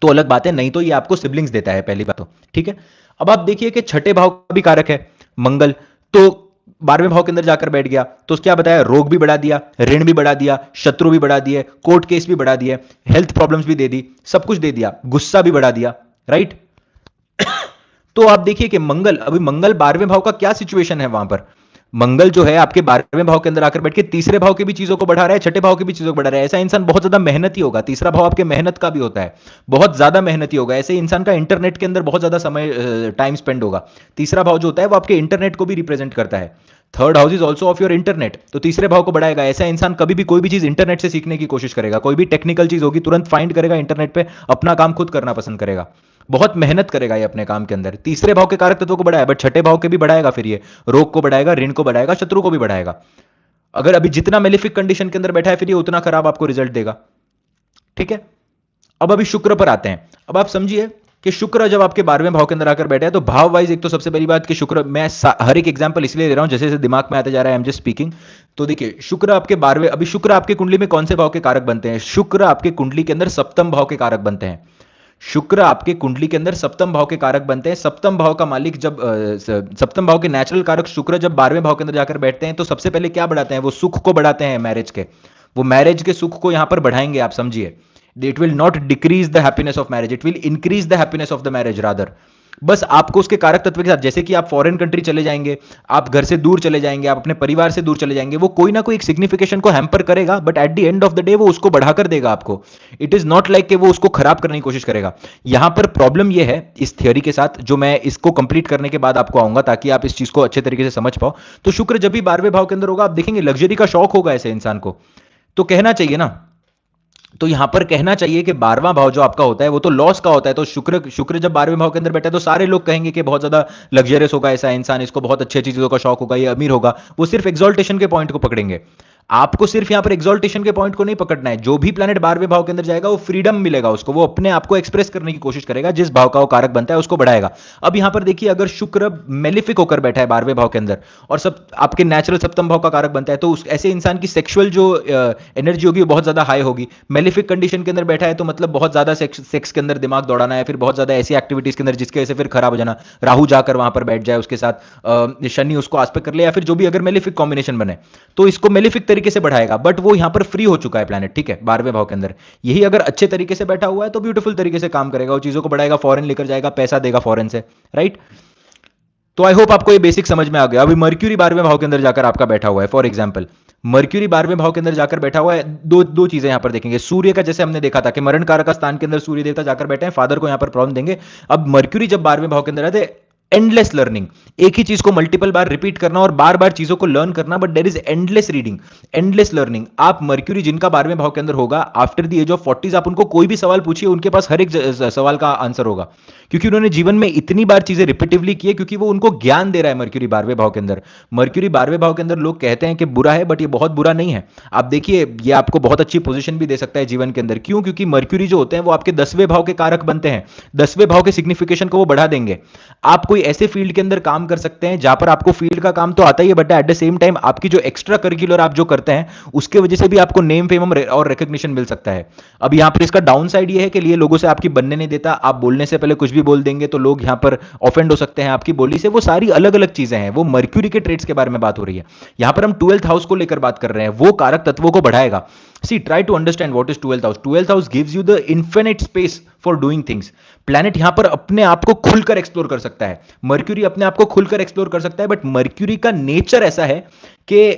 तो अलग बात है, नहीं तो ये आपको सिबलिंग्स देता है, पहली बात तो ठीक है। अब आप देखिए कि छठे भाव का भी कारक है मंगल, तो 12वें भाव के अंदर जाकर बैठ गया तो क्या बताया, रोग भी बढ़ा दिया, ऋण भी बढ़ा दिया, शत्रु भी बढ़ा दिए, कोर्ट केस भी बढ़ा दिए, हेल्थ प्रॉब्लम्स भी दे दी, सब कुछ दे दिया, गुस्सा भी बढ़ा दिया, राइट। तो आप देखिए कि मंगल, अभी मंगल 12वें भाव का क्या सिचुएशन है वहां पर, मंगल जो है आपके 12वें भाव के अंदर आकर बैठ के तीसरे भाव की भी चीजों को बढ़ा रहा है, छठे भाव की भी चीजों को बढ़ा रहा है। ऐसा इंसान बहुत ज्यादा मेहनती होगा, तीसरा भाव आपके मेहनत का भी होता है, बहुत ज्यादा मेहनती होगा। ऐसे इंसान का इंटरनेट के अंदर बहुत ज्यादा समय टाइम स्पेंड होगा। तीसरा भाव जो होता है वो आपके इंटरनेट को भी रिप्रेजेंट करता है। Third house is also of your internet, तो तीसरे भाव को बढ़ाएगा। ऐसा इंसान कभी भी कोई भी चीज इंटरनेट से सीखने की कोशिश करेगा, कोई भी टेक्निकल चीज होगी तुरंत फाइंड करेगा इंटरनेट पे, अपना काम खुद करना पसंद करेगा, बहुत मेहनत करेगा ये अपने काम के अंदर। तीसरे भाव के कारक तत्वों को बढ़ाया, बट छठे भाव के भी बढ़ाएगा, फिर ये रोग को बढ़ाएगा, ऋण को बढ़ाएगा, शत्रु को भी बढ़ाएगा। अगर अभी जितना मेलिफिक कंडीशन के अंदर बैठा है, फिर ये उतना खराब आपको रिजल्ट देगा, ठीक है। अब अभी शुक्र पर आते हैं। अब आप समझिए कि शुक्र जब आपके 12वें भाव के अंदर आकर बैठा है तो भाव वाइज एक तो सबसे पहली बात कि शुक्र, मैं हर एक एग्जांपल इसलिए ले रहा हूं जैसे जैसे दिमाग में आता जा रहा है, आई एम जस्ट स्पीकिंग। तो देखिए शुक्र आपके 12वें, अभी शुक्र आपके कुंडली में कौन से भाव के कारक बनते हैं, शुक्र आपके कुंडली के अंदर सप्तम भाव के कारक बनते हैं। शुक्र आपके कुंडली के अंदर सप्तम भाव के कारक बनते हैं। सप्तम भाव का मालिक जब सप्तम भाव के नेचुरल कारक शुक्र जब 12वें भाव के अंदर जाकर बैठते हैं तो सबसे पहले क्या बढ़ाते हैं, वो सुख को बढ़ाते हैं, मैरिज के, वो मैरिज के सुख को यहां पर बढ़ाएंगे। आप समझिए, it will not decrease the happiness of marriage, it will increase the happiness of the marriage rather. बस आपको उसके कारक तत्व के साथ, जैसे कि आप फॉरेन कंट्री चले जाएंगे, आप घर से दूर चले जाएंगे, आप अपने परिवार से दूर चले जाएंगे, वो कोई ना कोई एक सिग्निफिकेशन को हैम्पर करेगा, but at the end of the day वो उसको बढ़ाकर देगा आपको। इट इज नॉट लाइक कि वो उसको खराब करने की कोशिश करेगा। यहां पर प्रॉब्लम ये है इस थियोरी के साथ, जो मैं इसको कंप्लीट करने के बाद आपको आऊंगा ताकि आप इस चीज को अच्छे तरीके से समझ पाओ। तो शुक्र जब भी 12वें भाव के अंदर होगा, आप देखेंगे लग्जरी का शौक होगा ऐसे इंसान को, तो कहना चाहिए ना, तो यहां पर कहना चाहिए कि 12वां भाव जो आपका होता है वो तो लॉस का होता है। तो शुक्र शुक्र जब 12वें भाव के अंदर बैठा है तो सारे लोग कहेंगे कि बहुत ज्यादा लग्जरियस होगा ऐसा इंसान, इसको बहुत अच्छी अच्छी चीजों का शौक होगा, ये अमीर होगा। वो सिर्फ एक्सॉल्टेशन के पॉइंट को पकड़ेंगे। आपको सिर्फ यहां पर एक्सॉल्टेशन के पॉइंट को नहीं पकड़ना है। जो भी प्लैनेट 12वें भाव के अंदर जाएगा वो फ्रीडम मिलेगा उसको, वो अपने आप को एक्सप्रेस करने की कोशिश करेगा, जिस भाव का वो कारक बनता है उसको बढ़ाएगा। अब यहां पर देखिए, अगर शुक्र मेलिफिक होकर बैठा है 12वें भाव के अंदर और सब आपके नेचुरल सप्तम भाव का कारक बनता है, तो उस ऐसे इंसान की सेक्सुअल जो एनर्जी होगी वो बहुत ज्यादा हाई होगी। मेलिफिक कंडीशन के अंदर बैठा है तो मतलब बहुत ज्यादा सेक्स के अंदर दिमाग दौड़ाना है, फिर बहुत ज्यादा ऐसी एक्टिविटीज के अंदर जिसकी वजह से फिर खराब हो जाना, राहु जाकर वहां पर बैठ जाए, उसके साथ शनि उसको आस्पेक्ट कर ले, या फिर जो भी अगर मेलिफिक कॉम्बिनेशन बने तो इसको मेलिफिक तरीके से बढ़ाएगा। बट वो यहां पर फ्री हो चुका है प्लैनेट, ठीक है, 12वें भाव के अंदर। यही अगर अच्छे तरीके से बैठा हुआ है तो ब्यूटीफुल तरीके से काम करेगा, वो चीजों को बढ़ाएगा, फॉरेन लेकर जाएगा, पैसा देगा फॉरेन से, राइट। तो आई होप आपको ये बेसिक समझ में आ गया। अभी मर्क्यूरी 12वें भाव के अंदर जाकर आपका बैठा हुआ है, फॉर एग्जांपल मर्क्यूरी 12वें भाव के अंदर जाकर बैठा हुआ है, दो दो चीजें यहां पर देखेंगे। सूर्य का जैसे हमने देखा था कि मरण कारक स्थान के अंदर सूर्य देवता जाकर बैठे हैं, फादर को यहां पर प्रॉब्लम देंगे। अब मर्क्यूरी जब 12वें भाव के अंदर आते, एंडलेस लर्निंग, एक ही चीज को मल्टीपल बार रिपीट करना और बार बार चीजों को लर्न करना, but there is endless reading, endless learning. आप मर्क्यूरी जिनका 12वें भाव के अंदर होगा, आफ्टर द एज ऑफ 40 आप उनको कोई भी सवाल पूछिए, उनके पास हर एक सवाल का आंसर होगा, क्योंकि उन्होंने जीवन में इतनी बार चीजें रिपीटिवली की है, क्योंकि वो उनको ज्ञान दे रहा है मर्क्यूरी 12वें भाव के अंदर। मर्क्यूरी 12वें भाव के अंदर लोग कहते हैं कि बुरा है, बट ये बहुत बुरा नहीं है। आप देखिए, ये आपको बहुत अच्छी पोजीशन भी दे सकता है जीवन के अंदर। क्यों? क्योंकि मर्क्यूरी जो होते हैं वो आपके 10वें भाव के कारक बनते हैं, 10वें भाव के सिग्निफिकेशन को वो बढ़ा देंगे। आप कोई ऐसे फील्ड के अंदर काम कर सकते हैं जहां पर आपको फील्ड का काम तो आता ही है, but at the same time आपकी जो एक्स्ट्रा करिकुलर आप जो करते हैं उसके वजह से भी आपको नेम फेम और रिकग्निशन मिल सकता है। अब यहां पर इसका डाउन साइड ये है कि ये लोगों से आपकी बनने नहीं देता, आप बोलने से पहले कुछ भी बोल देंगे तो लोग यहां पर ऑफेंड हो सकते हैं आपकी बोली से। वो सारी अलग अलग चीजें हैं, वो मर्क्यूरी के ट्रेड्स के बारे में बात हो रही है। यहां पर हम 12th हाउस को लेकर बात कर रहे हैं, वो कारक तत्वों को बढ़ाएगा। See, try to understand what is 12th house. 12th house gives you the infinite space for doing things. Planet यहां पर अपने आप को खुलकर एक्सप्लोर कर सकता है, मर्क्यूरी अपने आप को खुलकर एक्सप्लोर कर सकता है, बट मर्क्यूरी का नेचर ऐसा है कि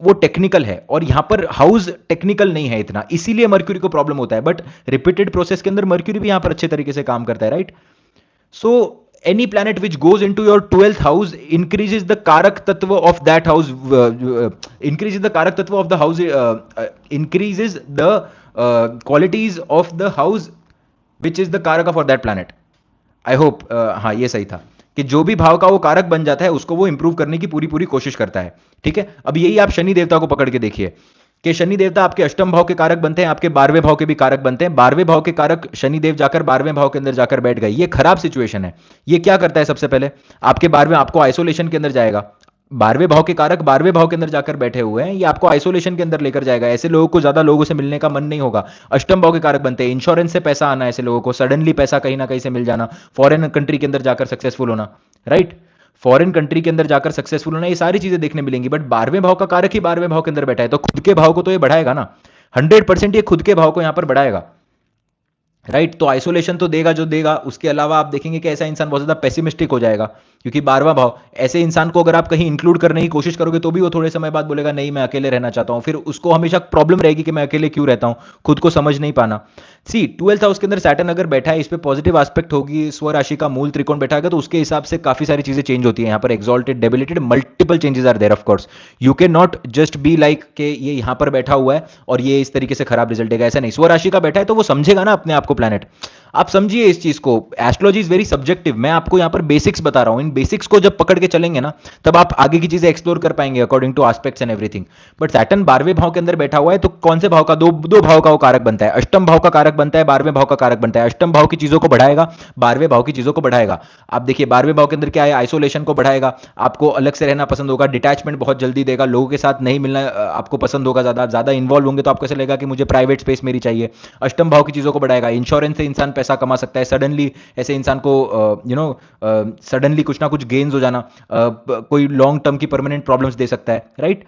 वो टेक्निकल है और यहां पर हाउस टेक्निकल नहीं है इतना, इसीलिए मर्क्यूरी को प्रॉब्लम होता है। बट रिपीटेड प्रोसेस के अंदर मर्क्यूरी भी यहां पर अच्छे तरीके से काम करता है, right. So any planet which goes into your 12th house increases the karak tattva of that house, increases the karak tattva of the house, increases the qualities of the house which is the कारक for that planet. I hope हाँ ये सही था कि जो भी भाव का वो कारक बन जाता है उसको वो इंप्रूव करने की पूरी पूरी कोशिश करता है। ठीक है, अब यही आप शनि देवता को पकड़ के देखिए कि शनि देवता आपके अष्टम भाव के कारक बनते हैं, आपके 12वें भाव के भी कारक बनते हैं। 12वें भाव के कारक शनि देव जाकर 12वें भाव के अंदर जाकर बैठ गए, ये खराब सिचुएशन है। ये क्या करता है, सबसे पहले आपके 12वें आपको आइसोलेशन के अंदर जाएगा। 12वें भाव के कारक 12वें भाव के अंदर जाकर बैठे हुए हैं, ये आपको आइसोलेशन के अंदर लेकर जाएगा। ऐसे लोगों को ज्यादा लोगों से मिलने का मन नहीं होगा। अष्टम भाव के कारक बनते हैं, इंश्योरेंस से पैसा आना, ऐसे लोगों को सडनली पैसा कहीं ना कहीं से मिल जाना, फॉरेन कंट्री के अंदर जाकर सक्सेसफुल होना, राइट, फॉरेन कंट्री के अंदर जाकर सक्सेसफुल होना, ये सारी चीजें देखने मिलेंगी। बट 12वें भाव का कारक ही 12वें भाव के अंदर बैठा है, तो खुद के भाव को तो ये बढ़ाएगा ना, 100% ये खुद के भाव को यहां पर बढ़ाएगा, राइट। तो आइसोलेशन तो देगा जो देगा, उसके अलावा आप देखेंगे कि ऐसा इंसान बहुत ज्यादा पेसिमिस्टिक हो जाएगा, क्योंकि 12वां भाव, ऐसे इंसान को अगर आप कहीं इंक्लूड करने की कोशिश करोगे तो भी वो थोड़े समय बाद बोलेगा नहीं मैं अकेले रहना चाहता हूं, फिर उसको हमेशा प्रॉब्लम रहेगी कि मैं अकेले क्यों रहता हूं, खुद को समझ नहीं पाना। सी 12th हाउस के अंदर सैटर्न अगर बैठा है, इस पे पॉजिटिव एस्पेक्ट होगी, स्वराशि का मूल त्रिकोण बैठा है, तो उसके हिसाब से काफी सारी चीजें चेंज होती है यहाँ पर, exalted, debilitated, multiple changes are there of course. You can not just be like कि ये यहाँ पर बैठा हुआ है और ये इस तरीके से खराब रिजल्ट देगा, ऐसा नहीं। स्वराशि का बैठा है तो वो समझेगा ना अपने आप को प्लैनेट, आप समझिए इस चीज को। एस्ट्रोलॉजी इज वेरी सब्जेक्टिव, मैं आपको यहां पर बेसिक्स बता रहा हूं, इन बेसिक्स को जब पकड़ के चलेंगे ना तब आप आगे की चीजें एक्सप्लोर कर पाएंगे according to aspects and everything. But Saturn 12वें भाव के अंदर बैठा हुआ है, तो कौन से भाव का, दो भाव का वो कारक बनता है, अष्टम भाव का कारक बनता है, 12वें भाव का कारक बनता है। अष्टम भाव की चीजों को बढ़ाएगा, 12वें भाव की चीजों को बढ़ाएगा। आप देखिए 12वें भाव के अंदर क्या है, आइसोलेशन को बढ़ाएगा, आपको अलग से रहना पसंद होगा, डिटैचमेंट बहुत जल्दी देगा, लोगों के साथ नहीं मिलना आपको पसंद होगा, ज्यादा ज्यादा इन्वॉल्व होंगे तो आपको ऐसा लगेगा कि मुझे प्राइवेट स्पेस मेरी चाहिए। अष्टम भाव की चीजों को बढ़ाएगा, इंश्योरेंस से इंसान पैसा कमा सकता है, सडनली ऐसे इंसान को सडनली कुछ ना कुछ गेन्स हो जाना, कोई लॉन्ग टर्म की परमानेंट प्रॉब्लम्स दे सकता है, राइट।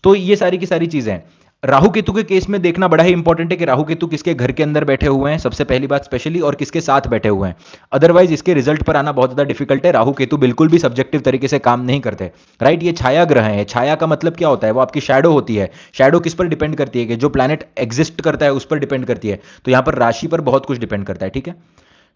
तो ये सारी की सारी चीजें हैं। राहु केतु के केस में देखना बड़ा ही इंपॉर्टेंट है कि राहु केतु किसके घर के अंदर बैठे हुए हैं, सबसे पहली बात स्पेशली, और किसके साथ बैठे हुए हैं। अदरवाइज इसके रिजल्ट पर आना बहुत ज्यादा डिफिकल्ट है। राहु केतु बिल्कुल भी सब्जेक्टिव तरीके से काम नहीं करते, राइट। ये छाया ग्रह है, छाया का मतलब क्या होता है, वो आपकी शैडो होती है। शैडो किस पर डिपेंड करती है, कि जो प्लैनेट एग्जिस्ट करता है उस पर डिपेंड करती है। तो यहां पर राशि पर बहुत कुछ डिपेंड करता है, ठीक है।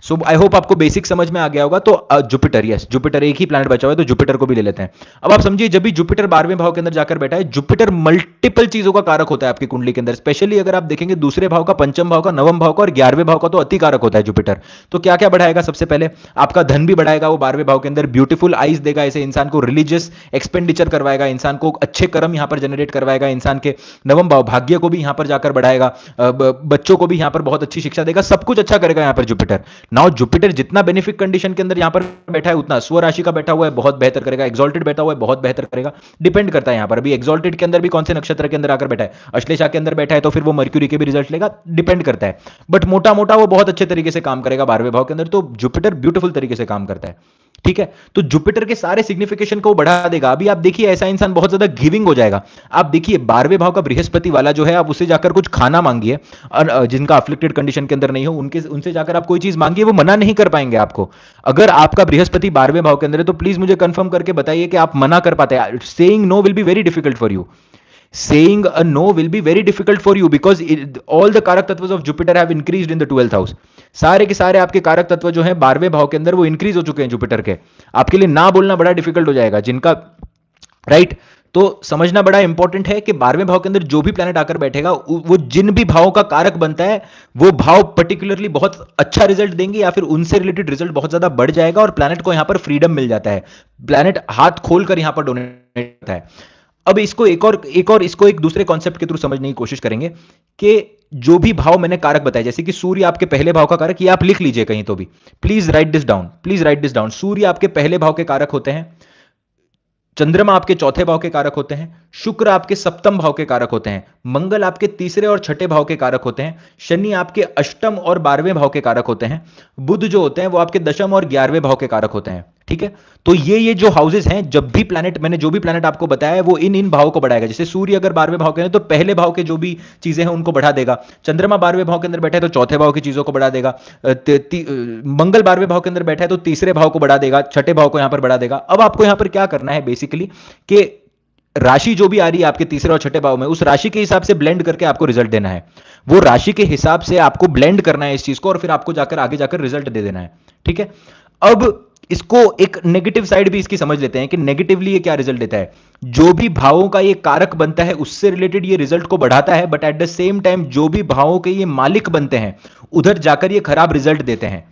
सो आई होप आपको बेसिक समझ में आ गया होगा। तो जुपिटर, यस जुपिटर, एक ही प्लैनेट बचा हुआ है तो जुपिटर को भी ले लेते हैं। अब आप समझिए जब भी जुपिटर 12वें भाव के अंदर जाकर बैठा है, जुपिटर मल्टीपल चीजों का कारक होता है आपकी कुंडली के अंदर। स्पेशली अगर आप देखेंगे दूसरे भाव का, पंचम भाव का, नवम भाव का और 11वें भाव का तो अति कारक होता है जुपिटर। तो क्या क्या बढ़ाएगा, सबसे पहले आपका धन भी बढ़ाएगा वो 12वें भाव के अंदर, ब्यूटीफुल आइज देगा, ऐसे इंसान को रिलीजियस एक्सपेंडिचर करवाएगा, इंसान को अच्छे कर्म यहां पर जनरेट करवाएगा, इंसान के नवम भाव भाग्य को भी यहां पर जाकर बढ़ाएगा, बच्चों को भी यहां पर बहुत अच्छी शिक्षा देगा, सब कुछ अच्छा करेगा यहां पर जुपिटर। नाउ जुपिटर जितना बेनिफिक कंडीशन के अंदर यहां पर बैठा है, उतना स्व राशि का बैठा हुआ है बहुत बेहतर करेगा, एक्सॉल्टेड बैठा हुआ है बहुत बेहतर करेगा। डिपेंड करता है यहां पर, अभी एक्सॉल्टेड के अंदर भी कौन से नक्षत्र के अंदर आकर बैठा है, अश्लेषा के अंदर बैठा है तो फिर वो मर्क्यूरी के भी रिजल्ट लेगा, डिपेंड करता है। बट मोटा मोटा वो बहुत अच्छे तरीके से काम करेगा 12वें भाव के अंदर, तो जुपिटर ब्यूटीफुल तरीके से काम करता है, ठीक है। तो जुपिटर के सारे सिग्निफिकेशन को बढ़ा देगा। अभी आप देखिए ऐसा इंसान बहुत ज्यादा गिविंग हो जाएगा। आप देखिए 12वें भाव का बृहस्पति वाला जो है, आप उससे जाकर कुछ खाना मांगिए, जिनका अफ्लिक्टेड कंडीशन के अंदर नहीं हो, उनसे जाकर आप कोई चीज मांगिए, वो मना नहीं कर पाएंगे आपको। अगर आपका बृहस्पति 12वें भाव के अंदर है तो प्लीज मुझे कंफर्म करके बताइए कि आप मना कर पाते हैं। Saying no will be very difficult for you, saying a no will be very difficult for you because all the कारक तत्व of Jupiter have increased in the 12th house। सारे के सारे आपके कारक तत्व जो हैं 12वें भाव के अंदर वो इंक्रीज हो चुके हैं जुपिटर के। आपके लिए ना बोलना बड़ा डिफिकल्ट हो जाएगा, जिनका राइट। तो समझना बड़ा इंपॉर्टेंट है कि 12वें भाव के अंदर जो भी प्लैनेट आकर बैठेगा, वो जिन भी भावों का कारक बनता है, वो भाव पर्टिकुलरली बहुत अच्छा रिजल्ट देंगे या फिर उनसे रिलेटेड रिजल्ट बहुत ज्यादा बढ़ जाएगा, और प्लैनेट को यहां पर फ्रीडम मिल जाता है। प्लैनेट हाथ खोलकर यहां पर डोनेट करता है। अब इसको इसको एक दूसरे कॉन्सेप्ट के थ्रू समझने की कोशिश करेंगे कि जो भी भाव मैंने कारक बताए, जैसे कि सूर्य आपके पहले भाव का कारक, ये आप लिख लीजिए कहीं तो भी, please write this down, please write this down. सूर्य आपके पहले भाव के कारक होते हैं, चंद्रमा आपके चौथे भाव के कारक होते हैं, शुक्र आपके सप्तम भाव के कारक होते हैं, मंगल आपके तीसरे और छठे भाव के कारक होते हैं, शनि आपके अष्टम और 12वें भाव के कारक होते हैं, बुध जो होते हैं वो आपके दशम और 11वें भाव के कारक होते हैं, ठीक है। तो ये जो हाउसेस हैं, जब भी प्लैनेट, मैंने जो भी प्लैनेट आपको बताया है वो इन भावों को बढ़ाएगा। जैसे सूर्य अगर 12वें भाव के हैं तो पहले भाव के जो भी चीजें हैं उनको बढ़ा देगा, चंद्रमा 12वें भाव के अंदर बैठा है तो चौथे भाव की चीजों को बढ़ा देगा, मंगल 12वें भाव के अंदर बैठा है तो तीसरे भाव को बढ़ा देगा, छठे भाव को यहां पर बढ़ा देगा। अब आपको यहां पर क्या करना है बेसिकली, कि राशि जो भी आ रही है आपके तीसरे और छठे भाव में, उस राशि के हिसाब से ब्लेंड करके आपको रिजल्ट देना है। वो राशि के हिसाब से आपको ब्लेंड करना है इस चीज को, और फिर आपको जाकर आगे जाकर रिजल्ट दे देना है, ठीक है। अब इसको एक नेगेटिव साइड भी इसकी समझ लेते हैं कि नेगेटिवली ये क्या रिजल्ट देता है। जो भी भावों का ये कारक बनता है उससे रिलेटेड ये रिजल्ट को बढ़ाता है, but at the same time जो भी भावों के ये मालिक बनते हैं उधर जाकर ये खराब रिजल्ट देते हैं,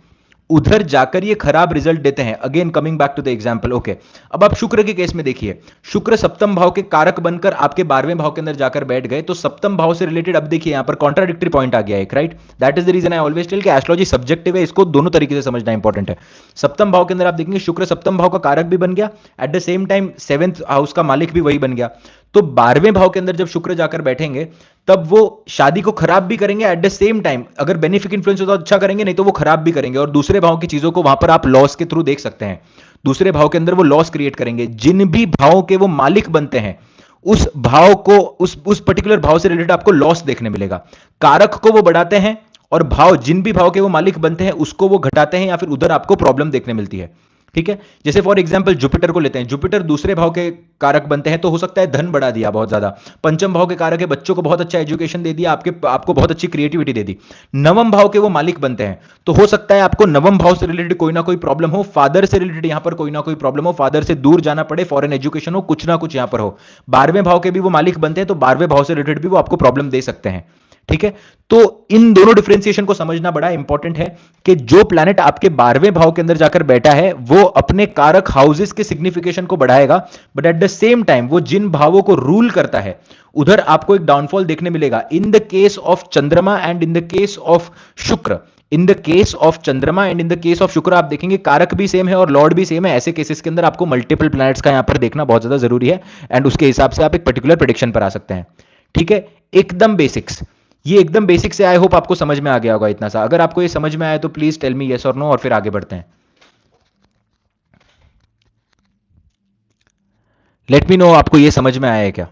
उधर जाकर ये खराब रिजल्ट देते हैं। Again coming back to the example, okay. अब आप शुक्र के केस में देखिए, शुक्र सप्तम भाव के कारक बनकर आपके 12वें भाव के अंदर जाकर बैठ गए, तो सप्तम भाव से रिलेटेड अब देखिए यहां पर कॉन्ट्राडिक्टरी पॉइंट आ गया एक, right. That is the reason I always tell कि एस्ट्रोलॉजी सब्जेक्टिव है, इसको दोनों तरीके से समझना इंपॉर्टेंट है। सप्तम भाव के अंदर आप देखेंगे शुक्र सप्तम भाव का कारक भी बन गया, eight the same time seventh house का मालिक भी वही बन गया। तो 12वें भाव के अंदर जब शुक्र जाकर बैठेंगे तब वो शादी को खराब भी करेंगे, एट द सेम टाइम अगर बेनिफिक इन्फ्लुएंस हो तो अच्छा करेंगे, नहीं तो वो खराब भी करेंगे। और दूसरे भाव की चीजों को वहां पर आप लॉस के थ्रू देख सकते हैं, दूसरे भाव के अंदर वो लॉस क्रिएट करेंगे। जिन भी भावों के वो मालिक बनते हैं उस भाव को, उस पर्टिकुलर भाव से रिलेटेड आपको लॉस देखने मिलेगा। कारक को वो बढ़ाते हैं और भाव, जिन भी भाव के वो मालिक बनते हैं उसको वो घटाते हैं, या फिर उधर आपको प्रॉब्लम देखने मिलती है, ठीक है। जैसे फॉर एग्जांपल जुपिटर को लेते हैं, जुपिटर दूसरे भाव के कारक बनते हैं, तो हो सकता है धन बढ़ा दिया बहुत ज्यादा। पंचम भाव के कारक है, बच्चों को बहुत अच्छा एजुकेशन दे दिया, आपको बहुत अच्छी क्रिएटिविटी दे दी। नवम भाव के वो मालिक बनते हैं, तो हो सकता है आपको नवम भाव से रिलेटेड कोई ना कोई प्रॉब्लम हो, फादर से रिलेटेड यहां पर कोई ना कोई प्रॉब्लम हो, फादर से दूर जाना पड़े, फॉरेन एजुकेशन हो, कुछ ना कुछ यहां पर हो। 12वें भाव के भी वो मालिक बनते हैं, तो 12वें भाव से रिलेटेड भी वो आपको प्रॉब्लम दे सकते हैं, ठीक है। तो इन दोनों डिफरेंशिएशन को समझना बड़ा इंपॉर्टेंट है कि जो प्लैनेट आपके 12वें भाव के अंदर जाकर बैठा है वो अपने कारक हाउसेस के सिग्निफिकेशन को बढ़ाएगा, but at the same time वो जिन भावों को रूल करता है उधर आपको एक डाउनफॉल देखने मिलेगा। इन द केस ऑफ चंद्रमा and in the case of शुक्र, इन द केस ऑफ चंद्रमा and in the case of शुक्र आप देखेंगे कारक भी सेम है और लॉर्ड भी सेम है। ऐसे केसेस के अंदर आपको मल्टीपल प्लैनेट्स का यहां पर देखना बहुत ज्यादा जरूरी है, एंड उसके हिसाब से आप एक पर्टिकुलर प्रेडिक्शन पर आ सकते हैं, ठीक है। एकदम बेसिक्स, ये एकदम बेसिक से आई होप आपको समझ में आ गया होगा इतना सा। अगर आपको ये समझ में आया तो प्लीज टेल मी यस और नो, और फिर आगे बढ़ते हैं। लेट मी नो आपको ये समझ में आया है क्या।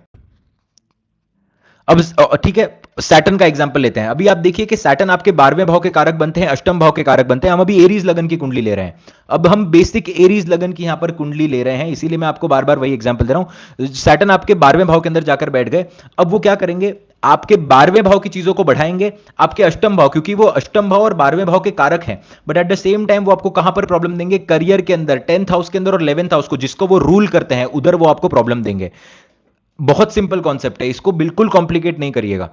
अब ठीक है, सैटर्न का एग्जांपल लेते हैं। अभी आप देखिए कि सैटर्न आपके 12वें भाव के कारक बनते हैं, अष्टम भाव के कारक बनते हैं। हम अभी एरीज लगन की कुंडली ले रहे हैं, अब हम बेसिक एरीज लगन की यहां पर कुंडली ले रहे हैं, इसीलिए मैं आपको बार बार वही एग्जांपल दे रहा हूं। सैटर्न आपके 12वें भाव के अंदर जाकर बैठ गए, अब वो क्या करेंगे, आपके 12वें भाव की चीजों को बढ़ाएंगे, आपके अष्टम भाव, क्योंकि वो अष्टम भाव और 12वें भाव के कारक हैं, but at the same time वो आपको कहां पर प्रॉब्लम देंगे, करियर के अंदर, 10th हाउस के अंदर और 11th हाउस को जिसको वो रूल करते हैं उधर वो आपको प्रॉब्लम देंगे। बहुत सिंपल कॉन्सेप्ट है, इसको बिल्कुल कॉम्प्लिकेट नहीं करिएगा।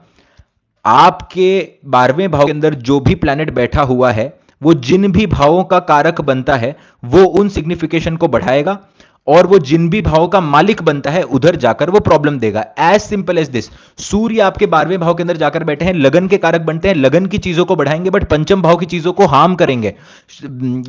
आपके 12वें भाव के अंदर जो भी प्लैनेट बैठा हुआ है वो जिन भी भावों का कारक बनता है वो उन सिग्निफिकेशन को बढ़ाएगा, और वो जिन भी भावों का मालिक बनता है उधर जाकर वो प्रॉब्लम देगा। As simple as this. सूर्य आपके 12वें भाव के अंदर जाकर बैठे हैं, लगन के कारक बनते हैं, लगन की चीजों को बढ़ाएंगे बट पंचम भाव की चीजों को हार्म करेंगे।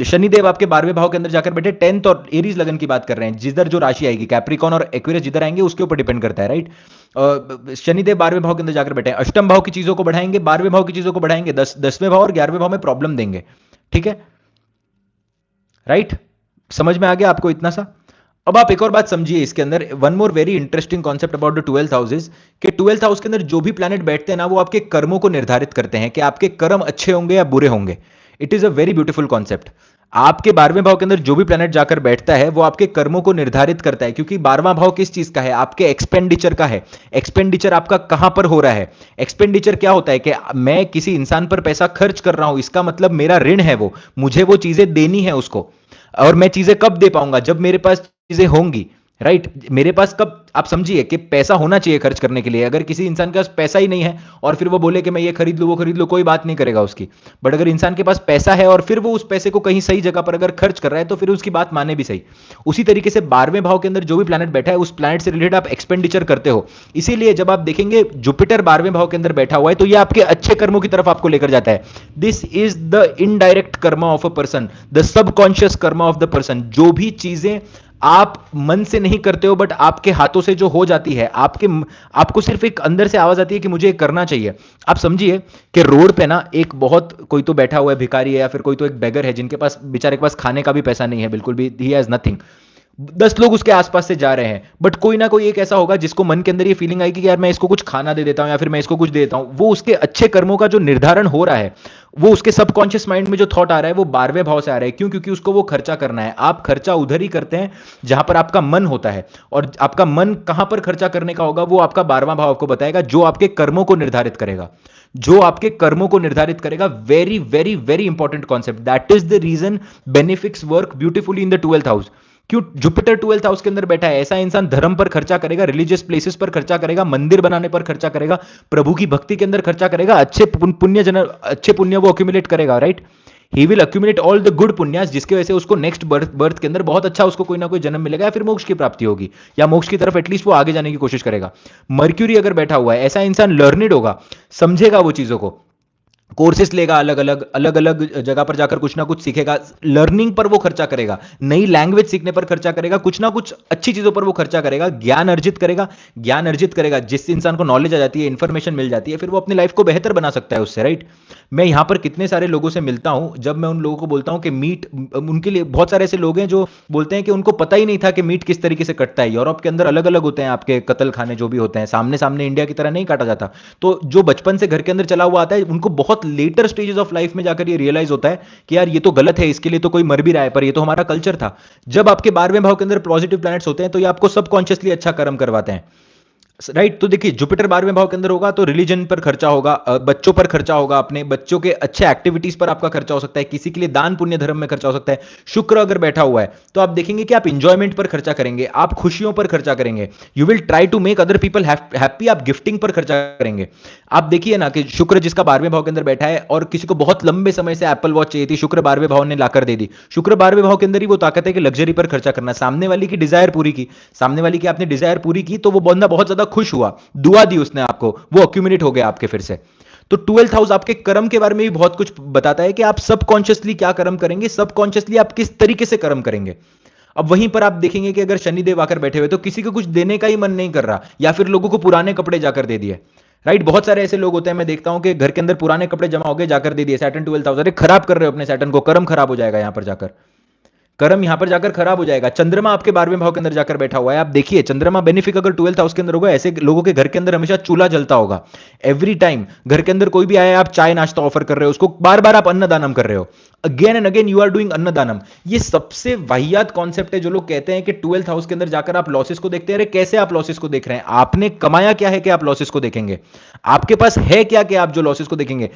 शनिदेव आपके 12वें भाव के अंदर जाकर बैठे, 10th और एरीज लगन की बात कर रहे हैं, जिधर जो राशि आएगी, कैप्रिकॉन और एक्वेरियस जिधर आएंगे उसके ऊपर डिपेंड करता है, राइट। शनिदेव 12वें भाव के अंदर जाकर बैठे हैं, अष्टम भाव की चीजों को बढ़ाएंगे, 12वें भाव की चीजों को बढ़ाएंगे, 10वें भाव और 11वें भाव में प्रॉब्लम देंगे, ठीक है, राइट। समझ में आ गया आपको इतना सा। अब आप एक और बात समझिए इसके अंदर, one more very interesting concept about the 12th houses, कि 12th हाउस के अंदर जो भी प्लैनेट बैठते हैं ना वो आपके कर्मों को निर्धारित करते हैं कि आपके कर्म अच्छे होंगे या बुरे होंगे। It is a very beautiful concept. आपके 12वें भाव के अंदर जो भी प्लैनेट जाकर बैठता है वो आपके कर्मों को निर्धारित करता है, क्योंकि 12वां भाव किस चीज का है, आपके एक्सपेंडिचर का है। एक्सपेंडिचर आपका कहां पर हो रहा है, एक्सपेंडिचर क्या होता है कि मैं किसी इंसान पर पैसा खर्च कर रहा हूं, इसका मतलब मेरा ऋण है, वो मुझे वो चीजें देनी है उसको, और मैं चीजें कब दे पाऊंगा, जब मेरे पास चीजें होंगी, राइट। मेरे पास कब, आप समझिए कि पैसा होना चाहिए खर्च करने के लिए। अगर किसी इंसान के पास पैसा ही नहीं है और फिर वो बोले कि मैं ये खरीद लूं वो खरीद लूं, कोई बात नहीं करेगा उसकी। बट अगर इंसान के पास पैसा है और फिर वो उस पैसे को कहीं सही जगह पर अगर खर्च कर रहा है तो फिर उसकी बात माने भी सही। उसी तरीके से 12वें भाव के अंदर जो भी प्लैनेट बैठा है उस प्लैनेट से रिलेटेड आप एक्सपेंडिचर करते हो। इसीलिए जब आप देखेंगे जुपिटर 12वें भाव के अंदर बैठा हुआ है तो ये आपके अच्छे कर्मों की तरफ आपको लेकर जाता है। This is the indirect Karma of a person, the subconscious Karma of the person. जो भी चीजें आप मन से नहीं करते हो बट आपके हाथों से जो हो जाती है, आपको सिर्फ एक अंदर से आवाज आती है कि मुझे ये करना चाहिए। आप समझिए कि रोड पे ना एक बहुत, कोई तो बैठा हुआ है भिखारी है या फिर कोई तो एक बेगर है जिनके पास, बेचारे के पास खाने का भी पैसा नहीं है बिल्कुल भी, ही हैज नथिंग। 10 लोग उसके आसपास से जा रहे हैं, बट कोई ना कोई एक ऐसा होगा जिसको मन के अंदर ये फीलिंग आएगी कि यार मैं इसको कुछ खाना दे देता हूं या फिर मैं इसको कुछ दे देता हूं। वो उसके अच्छे कर्मों का जो निर्धारण हो रहा है, वो उसके सबकॉन्शियस माइंड में जो थॉट आ रहा है वो 12वें भाव से आ रहा है। क्यों? क्योंकि उसको वो खर्चा करना है। आप खर्चा उधर ही करते हैं जहां पर आपका मन होता है, और आपका मन कहां पर खर्चा करने का होगा वो आपका 12वां भाव आपको बताएगा, जो आपके कर्मों को निर्धारित करेगा। जो आपके कर्मों को निर्धारित करेगा। Very very very important concept. That is the reason benefics work beautifully in the 12th house. क्यों? जुपिटर 12th हाउस के अंदर बैठा है। ऐसा इंसान धर्म पर खर्चा करेगा, रिलीजियस प्लेसेस पर खर्चा करेगा, मंदिर बनाने पर खर्चा करेगा, प्रभु की भक्ति के अंदर खर्चा करेगा, अच्छे पुण्य वो अक्यूमुलेट करेगा, right. He will accumulate all the good पुण्यास, जिसकी वजह से उसको नेक्स्ट बर्थ के अंदर बहुत अच्छा उसको कोई ना कोई जन्म मिलेगा, या फिर मोक्ष की प्राप्ति होगी, या मोक्ष की तरफ एटलीस्ट वो आगे जाने की कोशिश करेगा। मर्क्यूरी अगर बैठा हुआ है, ऐसा इंसान लर्निड होगा, समझेगा वो चीजों को, कोर्सेस लेगा, अलग अलग जगह पर जाकर कुछ ना कुछ सीखेगा, लर्निंग पर वो खर्चा करेगा, नई लैंग्वेज सीखने पर खर्चा करेगा, कुछ ना कुछ अच्छी चीजों पर वो खर्चा करेगा, ज्ञान अर्जित करेगा। जिस इंसान को नॉलेज आ जाती है, इंफॉर्मेशन मिल जाती है, फिर वो अपनी लाइफ को बेहतर बना सकता है उससे, राइट। मैं यहां पर कितने सारे लोगों से मिलता हूं, जब मैं उन लोगों को बोलता हूं कि मीट, उनके लिए बहुत सारे ऐसे लोग हैं जो बोलते हैं कि उनको पता ही नहीं था कि मीट किस तरीके से कटता है। यूरोप के अंदर अलग अलग होते हैं आपके कत्ल खाने जो भी होते हैं, सामने सामने इंडिया की तरह नहीं काटा जाता। तो जो बचपन से घर के अंदर चला हुआ आता है, उनको बहुत लेटर स्टेजेस ऑफ लाइफ में जाकर ये रियलाइज होता है कि यार ये तो गलत है, इसके लिए तो कोई मर भी रहा है, पर ये तो हमारा कल्चर था। जब आपके 12वें भाव के अंदर पॉजिटिव प्लैनेट्स होते हैं तो ये आपको सबकॉन्शियसली अच्छा कर्म करवाते हैं, राइट। तो देखिए, जुपिटर 12वें भाव के अंदर होगा तो रिलीजन पर खर्चा होगा, बच्चों पर खर्चा होगा, अपने बच्चों के अच्छे एक्टिविटीज पर आपका खर्चा हो सकता है, किसी के लिए दान पुण्य धर्म में खर्चा हो सकता है। शुक्र अगर बैठा हुआ है तो आप देखेंगे कि आप इंजॉयमेंट पर खर्चा करेंगे, आप खुशियों पर खर्चा करेंगे, you will try to make other people happy, आप गिफ्टिंग पर खर्चा करेंगे। आप देखिए ना कि शुक्र जिसका 12वें भाव के अंदर बैठा है और किसी को बहुत लंबे समय से एप्पल वॉच चाहिए थी, शुक्र 12वें भाव ने लाकर दे दी। शुक्र 12वें भाव के अंदर ही वो ताकत है कि लग्जरी पर खर्चा करना, सामने वाली की डिजायर पूरी की, सामने वाली की आपने डिजायर पूरी की तो वो बंदा बहुत ज्यादा खुश हुआ, दुआ दी उसने आपको, वो अक्यूमुलेट हो गया आपके फिर से। तो 12th हाउस आपके कर्म के बारे में भी बहुत कुछ बताता है कि आप सबकॉन्शियसली क्या कर्म करेंगे, सबकॉन्शियसली आप किस तरीके से कर्म करेंगे। अब वहीं पर आप देखेंगे कि अगर शनिदेव आकर बैठे हुए तो किसी को कुछ देने का ही मन नहीं कर रहा, या फिर लोगों को पुराने कपड़े जाकर दे दिए, राइट। बहुत सारे ऐसे लोग होते हैं, मैं देखता हूं कि घर के अंदर पुराने कपड़े जमा हो गए, जाकर दे दिए। सैटर्न 12th हाउस, अरे खराब कर रहे हो अपने सैटर्न को, कर्म खराब हो जाएगा यहां पर जाकर, कर्म यहां पर जाकर खराब हो जाएगा। चंद्रमा आपके 12वें भाव के अंदर जाकर बैठा हुआ है, आप देखिए चंद्रमा बेनिफिक अगर 12th हाउस के अंदर होगा, ऐसे लोगों के घर के अंदर हमेशा चूल्हा जलता होगा। एवरी टाइम घर के अंदर कोई भी आया, आप चाय नाश्ता ऑफर कर रहे हो उसको, बार बार आप अन्नदानम कर रहे हो, again and again you are doing annadanam. ये सबसे वाहियात कॉन्सेप्ट है। जो लोग कहते हैं कि 12th हाउस के अंदर जाकर आप लॉसेस को देखते हैं, अरे कैसे आप लॉसेस को देख रहे हैं? आपने कमाया क्या है कि आप लॉसेस को देखेंगे? आपके पास है क्या कि आप जो लॉसेस को देखेंगे?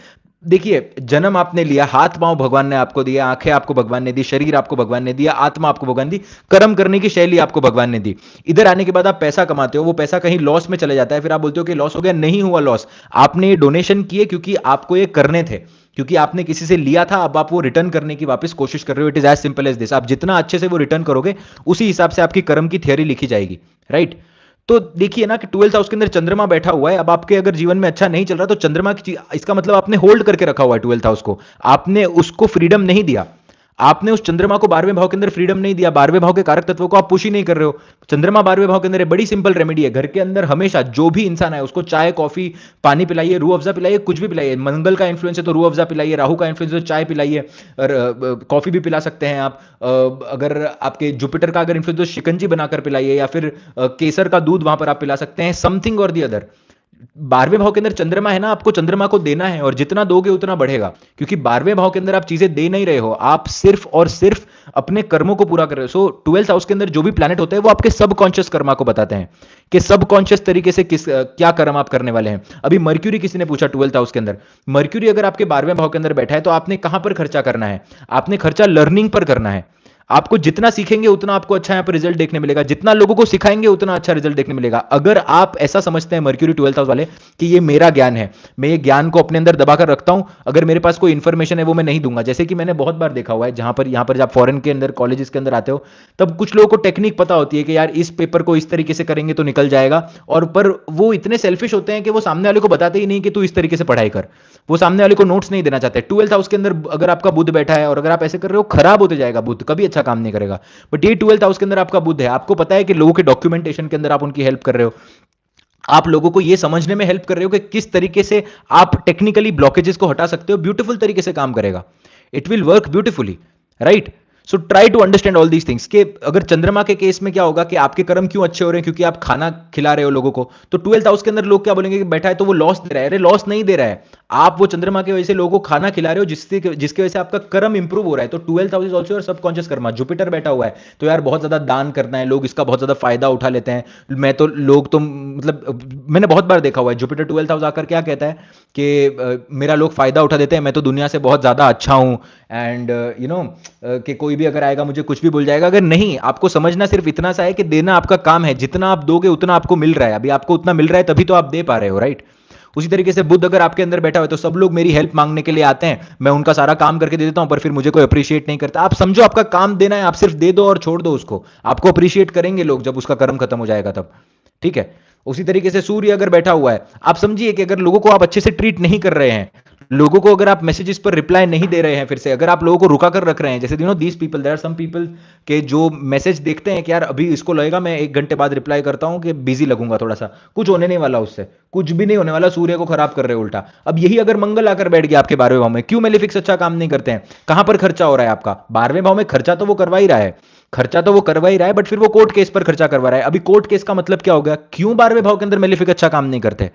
देखिए, जन्म आपने लिया, हाथ पांव भगवान ने आपको दिया, आंखें आपको भगवान ने दी, शरीर आपको भगवान ने दिया, आत्मा आपको भगवान दी, कर्म करने की शैली आपको भगवान ने दी। इधर आने के बाद आप पैसा कमाते हो, वो पैसा कहीं लॉस में चले जाता है, फिर आप बोलते हो कि लॉस हो गया। नहीं हुआ लॉस, आपने ये डोनेशन किए क्योंकि आपको ये करने थे, क्योंकि आपने किसी से लिया था, अब आप वो रिटर्न करने की वापस कोशिश कर रहे हो। It is as simple as this. आप जितना अच्छे से वो रिटर्न करोगे, उसी हिसाब से आपकी कर्म की थियरी लिखी जाएगी, राइट। तो देखिए ना कि 12th हाउस के अंदर चंद्रमा बैठा हुआ है। अब आपके अगर जीवन में अच्छा नहीं चल रहा तो चंद्रमा की इसका मतलब आपने होल्ड करके रखा हुआ है 12th हाउस को, आपने उसको फ्रीडम नहीं दिया, आपने उस चंद्रमा को 12वें भाव के अंदर फ्रीडम नहीं दिया, 12वें भाव के कारक तत्वों को आप पुश ही नहीं कर रहे हो। चंद्रमा 12वें भाव के अंदर है, बड़ी सिंपल रेमेडी है। घर के अंदर हमेशा जो भी इंसान है उसको चाय कॉफी पानी पिलाइए, रूह अफ़ज़ा पिलाइए, कुछ भी पिलाइए। मंगल का इन्फ्लुएंस है तो रूह अफ़ज़ा पिलाइए, राहु का इन्फ्लुएंस है तो चाय पिलाइए, कॉफी भी पिला सकते हैं आप। अगर आपके जुपिटर का अगर इन्फ्लुएंस तो शिकंजी बनाकर पिलाइए, या फिर केसर का दूध वहां पर आप पिला सकते हैं, समथिंग और दी अदर। 12वें भाव के अंदर चंद्रमा है ना, आपको चंद्रमा को देना है, और जितना दोगे उतना बढ़ेगा, क्योंकि 12वें भाव के अंदर आप चीजें दे नहीं रहे हो, आप सिर्फ और सिर्फ अपने कर्मों को पूरा कर रहे हो। सो 12th हाउस के अंदर जो भी प्लैनेट होते हैं वो आपके सबकॉन्शियस कर्मा को बताते हैं कि सबकॉन्शियस तरीके से क्या कर्म आप करने वाले हैं। अभी मर्क्यूरी किसी ने पूछा 12th हाउस के अंदर, मर्क्यूरी अगर आपके 12वें भाव के अंदर बैठा है तो आपने कहां पर खर्चा करना है? आपने खर्चा लर्निंग पर करना है। आपको जितना सीखेंगे उतना आपको अच्छा यहाँ पर रिजल्ट देखने मिलेगा, जितना लोगों को सिखाएंगे उतना अच्छा रिजल्ट देखने मिलेगा। अगर आप ऐसा समझते हैं मर्क्यूरी 12th हाउस वाले कि ये मेरा ज्ञान है, मैं ये ज्ञान को अपने अंदर दबाकर रखता हूं, अगर मेरे पास कोई इंफॉर्मेशन है वो मैं नहीं दूंगा। जैसे कि मैंने बहुत बार देखा हुआ है, जहां पर यहाँ पर जब फॉरेन के अंदर कॉलेजेस के अंदर आते हो तब कुछ लोगों को टेक्निक पता होती है कि यार इस पेपर को इस तरीके से करेंगे तो निकल जाएगा, और पर वो इतने सेल्फिश होते हैं कि वो सामने वाले को बताते ही नहीं कि तू इस तरीके से पढ़ाई कर, वो सामने वाले को नोट्स नहीं देना चाहते। 12th हाउस के अंदर अगर आपका बुध बैठा है और अगर आप ऐसे कर रहे हो, खराब होते जाएगा बुध, कभी अच्छा काम नहीं करेगा। बट ये 12th हाउस के अंदर आपका बुध है, आपको पता है कि लोगों के डॉक्यूमेंटेशन के अंदर आप उनकी हेल्प कर रहे हो, आप लोगों को यह समझने में हेल्प कर रहे हो कि किस तरीके से आप टेक्निकली ब्लॉकेजेस को हटा सकते हो, ब्यूटीफुल तरीके से काम करेगा, it will work beautifully, right. So try to understand all these things. कि अगर चंद्रमा के केस में क्या होगा कि आपके कर्म क्यों अच्छे हो रहे हैं, क्योंकि आप खाना खिला रहे हो लोगों को। तो 12th हाउस के अंदर लोग क्या बोलेंगे कि बैठा है तो वो लॉस दे रहा है। अरे लॉस नहीं दे रहा है, आप वो चंद्रमा की वजह से लोगों को खाना खिला रहे हो, जिसकी वजह से आपका कर्म इंप्रूव हो रहा है। तो 12th house is also your subconscious Karma. Jupiter बैठा हुआ है तो यार बहुत ज्यादा दान करना है, लोग इसका बहुत ज्यादा फायदा उठा लेते हैं। मैं तो लोग तो मतलब मैंने बहुत बार देखा हुआ है, जुपिटर 12th हाउस आकर क्या कहता है कि मेरा लोग फायदा उठा देते हैं, मैं तो दुनिया से बहुत ज्यादा अच्छा हूं, एंड यू नो कि कोई भी अगर आएगा मुझे कुछ भी बोल जाएगा। अगर नहीं, आपको समझना सिर्फ इतना सा है कि देना आपका काम है, जितना आप दोगे उतना आपको मिल रहा है। अभी आपको उतना मिल रहा है तभी तो आप दे पा रहे हो, राइट। उसी तरीके से बुद्ध अगर आपके अंदर बैठा हुआ है तो सब लोग मेरी हेल्प मांगने के लिए आते हैं, मैं उनका सारा काम करके दे देता हूं, पर फिर मुझे कोई अप्रिशिएट नहीं करता। आप समझो आपका काम देना है, आप सिर्फ दे दो और छोड़ दो उसको, आपको अप्रिशिएट करेंगे लोग जब उसका कर्म खत्म हो जाएगा तब, ठीक है। उसी तरीके से सूर्य अगर बैठा हुआ है, आप समझिए कि अगर लोगों को आप अच्छे से ट्रीट नहीं कर रहे हैं, लोगों को अगर आप मैसेजेस पर रिप्लाई नहीं दे रहे हैं, फिर से अगर आप लोगों को रुका कर रख रहे हैं, जैसे these people, there are some people के जो मैसेज देखते हैं कि यार अभी इसको लगेगा मैं 1 घंटे बाद रिप्लाई करता हूं कि बिजी लगूंगा थोड़ा सा, कुछ होने नहीं वाला उससे, कुछ भी नहीं होने वाला, सूर्य को खराब कर रहे हो उल्टा। अब यही अगर मंगल आकर बैठ गया आपके 12वें भाव में, क्यों मेलेफिक्स अच्छा काम नहीं करते हैं? कहां पर खर्चा हो रहा है आपका? 12वें भाव में खर्चा तो वो करवा ही रहा है, खर्चा तो वो करवा ही रहा है, बट फिर वो कोर्ट केस पर खर्चा करवा रहा है। अभी कोर्ट केस का मतलब क्या हो गया? क्यों 12वें भाव के अंदर मेलेफिक अच्छा काम नहीं करते?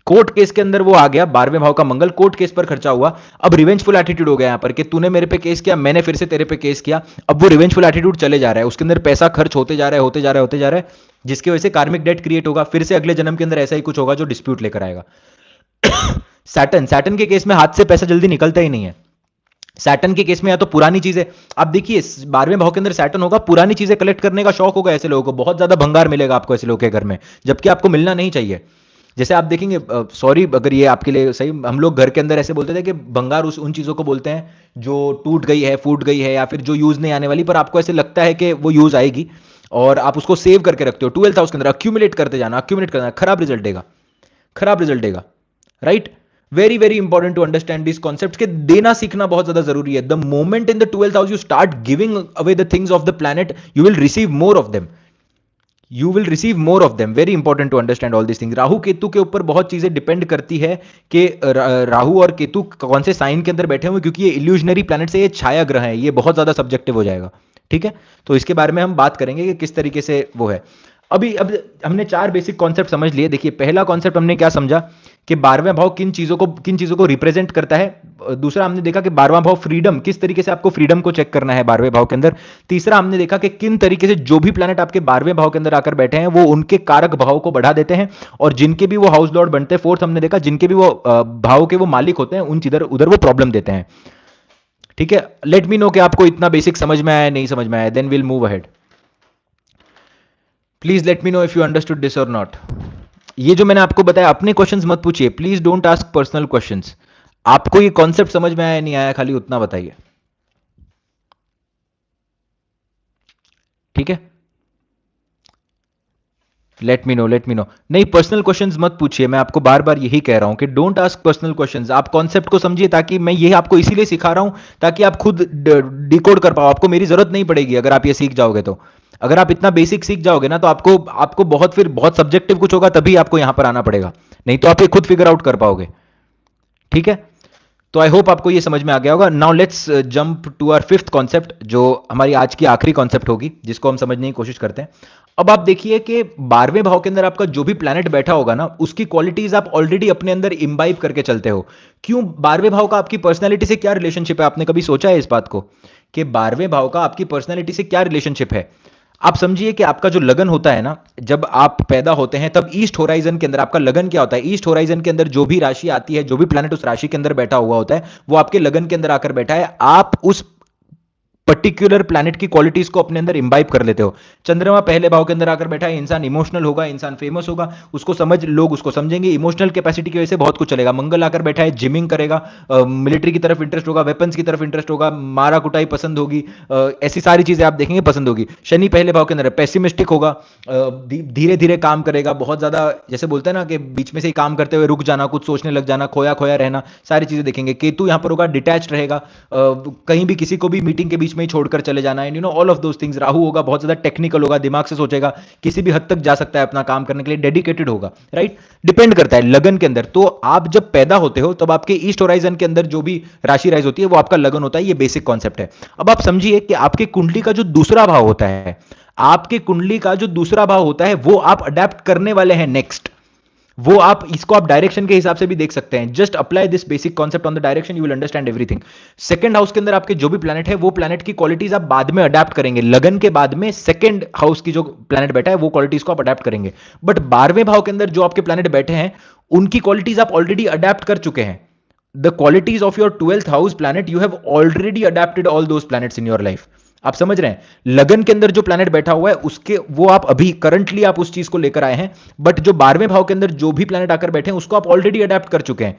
कोर्ट केस के अंदर वो आ गया, 12वें भाव का मंगल कोर्ट केस पर खर्चा हुआ। अब रिवेंजफुल एटीट्यूड हो गया यहां पर कि तूने मेरे पे केस किया, मैंने फिर से तेरे पे केस किया। अब वो रिवेंजफुल एटीट्यूड चले जा रहा है, उसके अंदर पैसा खर्च होते जा रहा है, होते जा रहा है, होते जा रहा है, जिसकी वजह से कार्मिक डेट क्रिएट होगा। फिर से अगले जन्म के अंदर ऐसा ही कुछ होगा जो डिस्प्यूट लेकर आएगा। सैटर्न, सैटर्न के केस में हाथ से पैसा जल्दी निकलता ही नहीं है। सैटर्न के केस में या तो पुरानी चीजें, आप देखिए 12वें भाव के अंदर सैटर्न होगा, पुरानी चीजें कलेक्ट करने का शौक होगा ऐसे लोगों को, बहुत ज्यादा भंगार मिलेगा आपको ऐसे लोगों के घर में, जबकि आपको मिलना नहीं चाहिए। जैसे आप देखेंगे, सॉरी अगर ये आपके लिए सही, हम लोग घर के अंदर ऐसे बोलते थे कि भंगार उन चीजों को बोलते हैं जो टूट गई है, फूट गई है, या फिर जो यूज नहीं आने वाली, पर आपको ऐसे लगता है कि वो यूज आएगी और आप उसको सेव करके रखते हो। 12th हाउस के अंदर अक्यूमुलेट करते जाना, अक्यूमुलेट करना, खराब रिजल्ट देगा, खराब रिजल्ट देगा, right. Very very important to understand this concept के देना सीखना बहुत ज्यादा जरूरी है। The moment in the 12th house you start giving away the things of the planet, you will receive more of them, you will receive more of them. Very important to understand all this thing. Rahu Ketu के ऊपर बहुत चीजें depend करती है कि राहु और केतु कौन से साइन के अंदर बैठे हुए, क्योंकि ये इल्यूजनरी प्लैनेट से, ये छाया ग्रह है, ये बहुत ज्यादा सब्जेक्टिव हो जाएगा, ठीक है। तो इसके बारे में हम बात करेंगे कि किस तरीके से वो है। अब हमने 4 बेसिक कॉन्सेप्ट समझ लिए। देखिए पहला कॉन्सेप्ट हमने क्या समझा कि 12वें भाव किन चीजों को रिप्रेजेंट करता है। दूसरा हमने देखा कि 12वां भाव फ्रीडम, किस तरीके से आपको फ्रीडम को चेक करना है 12वें भाव के अंदर। तीसरा हमने देखा कि किन तरीके से जो भी प्लैनेट आपके 12वें भाव के अंदर आकर बैठे हैं वो उनके कारक भाव को बढ़ा देते हैं, और जिनके भी वो हाउस लॉर्ड बनते हैं, फोर्थ हमने देखा जिनके भी वो भाव के वो मालिक होते हैं, उन उधर वो प्रॉब्लम देते हैं, ठीक है। लेट मी नो कि आपको इतना बेसिक समझ में आया, नहीं समझ में आया, then will move ahead. Please let me know if you understood this और नॉट। ये जो मैंने आपको बताया, अपने क्वेश्चंस मत पूछिए, please don't ask personal questions. आपको ये कॉन्सेप्ट समझ में आया नहीं आया, खाली उतना बताइए, ठीक है। Late me no, late me no. नहीं, पर्सनल क्वेश्चंस मत पूछिए, मैं आपको बार बार यही कह रहा हूं कि डोंट आस्क पर्सनल क्वेश्चंस। आप कॉन्सेप्ट को समझिए, ताकि मैं ये आपको इसीलिए सिखा रहा हूं ताकि आप खुद डिकोड कर पाओ। आपको मेरी जरूरत नहीं पड़ेगी अगर आप ये सीख जाओगे तो। अगर आप इतना बेसिक सीख जाओगे ना, तो आपको बहुत सब्जेक्टिव कुछ होगा तभी आपको यहां पर आना पड़ेगा, नहीं तो आप ये खुद फिगर आउट कर पाओगे, ठीक है। तो आई होप आपको ये समझ में आ गया होगा। Now let's jump to our 5th concept, जो हमारी आज की आखिरी कॉन्सेप्ट होगी, जिसको हम समझने की कोशिश करते हैं। अब आप देखिए कि 12वें भाव के अंदर आपका जो भी प्लैनेट बैठा होगा ना, उसकी क्वालिटीज आप ऑलरेडी अपने अंदर इम्बाइब करके चलते हो। क्यों? 12वें भाव का आपकी पर्सनैलिटी से क्या रिलेशनशिप है? आपने कभी सोचा है इस बात को कि 12वें भाव का आपकी पर्सनैलिटी से क्या रिलेशनशिप है? आप समझिए कि आपका जो लगन होता है ना, जब आप पैदा होते हैं तब ईस्ट होराइजन के अंदर आपका लगन क्या होता है? ईस्ट होराइजन के अंदर जो भी राशि आती है, जो भी प्लैनेट उस राशि के अंदर बैठा हुआ होता है, वो आपके लगन के अंदर आकर बैठा है। आप उस पर्टिकुलर प्लैनेट की क्वालिटीज को अपने अंदर इंबाइब कर लेते हो। चंद्रमा पहले भाव के अंदर आकर बैठा है, इंसान इमोशनल होगा, इंसान फेमस होगा, लोग उसको समझेंगे, इमोशनल कैपेसिटी की वजह से बहुत कुछ चलेगा। मंगल आकर बैठा है, जिमिंग करेगा, मिलिट्री की तरफ इंटरेस्ट होगा, वेपन्स की तरफ इंटरेस्ट होगा, मारा कुटाई पसंद होगी, ऐसी सारी चीजें आप देखेंगे पसंद होगी। शनि पहले भाव के अंदर पेसिमिस्टिक होगा, धीरे धीरे काम करेगा, बहुत ज्यादा, जैसे बोलते हैं ना कि बीच में से ही काम करते हुए रुक जाना, कुछ सोचने लग जाना, खोया खोया रहना, सारी चीजें देखेंगे। केतु यहां पर होगा, डिटैच रहेगा, कहीं भी किसी को भी मीटिंग के बीच बीच में ही छोड़कर चले जाना, and all of those things. Rahu होगा बहुत ज्यादा टेक्निकल होगा, दिमाग से सोचेगा, किसी भी हद तक जा सकता है अपना काम करने के लिए, डेडिकेटेड होगा, राइट। डिपेंड करता है लगन के अंदर। तो आप जब पैदा होते हो तब आपके ईस्ट होराइजन के अंदर जो भी राशि राइज होती है वो आपका लगन होता है। ये बेसिक कॉन्सेप्ट है। अब आप समझिए कि आपके कुंडली का जो दूसरा भाव होता है, आपके कुंडली का जो दूसरा भाव होता है वो आप अडेप्ट करने वाले हैं नेक्स्ट। वो आप इसको आप डायरेक्शन के हिसाब से भी देख सकते हैं। Just apply this basic concept on the direction, you will understand everything. Second house के अंदर आपके जो भी प्लैनेट है वो प्लैनेट की क्वालिटीज आप बाद में अडेप्ट करेंगे। लगन के बाद में सेकंड हाउस की जो प्लैनेट बैठा है वो क्वालिटीज को आप अडेप्ट करेंगे। बट 12वें भाव के अंदर जो आपके प्लैनेट बैठे हैं उनकी क्वालिटीज आप ऑलरेडी अडेप्ट कर चुके हैं। The qualities of your 12th house planet, you have already adapted all those planets in your life. आप समझ रहे हैं? लगन के अंदर जो प्लैनेट बैठा हुआ है उसके वो आप अभी करंटली आप उस चीज को लेकर आए हैं, बट जो 12वें भाव के अंदर जो भी प्लैनेट आकर बैठे हैं उसको आप ऑलरेडी अडेप्ट कर चुके हैं।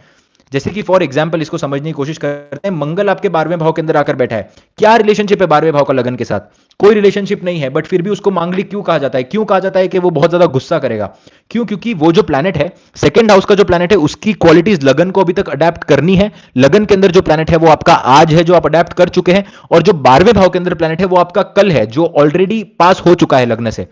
जैसे कि फॉर एग्जांपल इसको समझने की कोशिश करते हैं, मंगल आपके 12वें भाव के अंदर आकर बैठा है। क्या रिलेशनशिप है 12वें भाव का लगन के साथ? कोई रिलेशनशिप नहीं है, बट फिर भी उसको मांगलिक क्यों कहा जाता है? क्यों कहा जाता है कि वो बहुत ज्यादा गुस्सा करेगा? क्यों? क्योंकि वो जो प्लैनेट है, सेकंड हाउस का जो प्लैनेट है, उसकी क्वालिटीज लगन को अभी तक अडेप्ट करनी है। लगन के अंदर जो प्लैनेट है वो आपका आज है, जो आप अडेप्ट कर चुके हैं, और जो 12वें भाव के अंदर प्लैनेट है वो आपका कल है, जो ऑलरेडी पास हो चुका है लग्न से।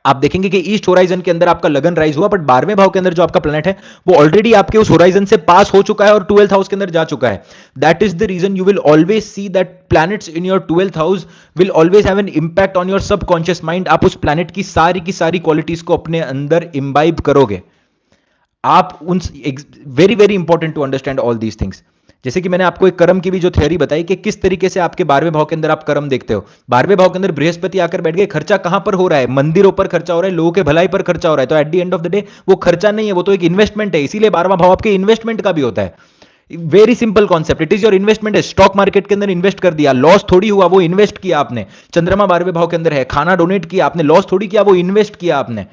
आप देखेंगे कि ईस्ट होराइजन के अंदर आपका लगन राइज हुआ, बट 12वें भाव के अंदर जो आपका प्लैनेट है वो ऑलरेडी आपके उस होराइजन से पास हो चुका है और 12th हाउस के अंदर जा चुका है। That is the reason you will always see that planets in your 12th house will always have an impact on your subconscious mind. आप उस प्लैनेट की सारी क्वालिटीज को अपने अंदर इम्बाइब करोगे। आप उन very very important to understand all these things. जैसे कि मैंने आपको एक कर्म की भी जो थ्योरी बताई कि किस तरीके से आपके 12वें भाव के अंदर आप कर्म देखते हो। 12वें भाव के अंदर बृहस्पति आकर बैठ गए, खर्चा कहां पर हो रहा है? मंदिरों पर खर्चा हो रहा है, लोगों के भलाई पर खर्चा हो रहा है। तो eight the end of the day वो खर्चा नहीं है, वो तो एक इन्वेस्टमेंट है। इसीलिए 12वां भाव आपके इन्वेस्टमेंट का भी होता है। Very simple concept, it is your investment है। स्टॉक मार्केट के अंदर इन्वेस्ट कर दिया, लॉस थोड़ी हुआ, वो इन्वेस्ट किया आपने। चंद्रमा 12वें भाव के अंदर है, खाना डोनेट किया आपने, लॉस थोड़ी किया, वो इन्वेस्ट किया आपने।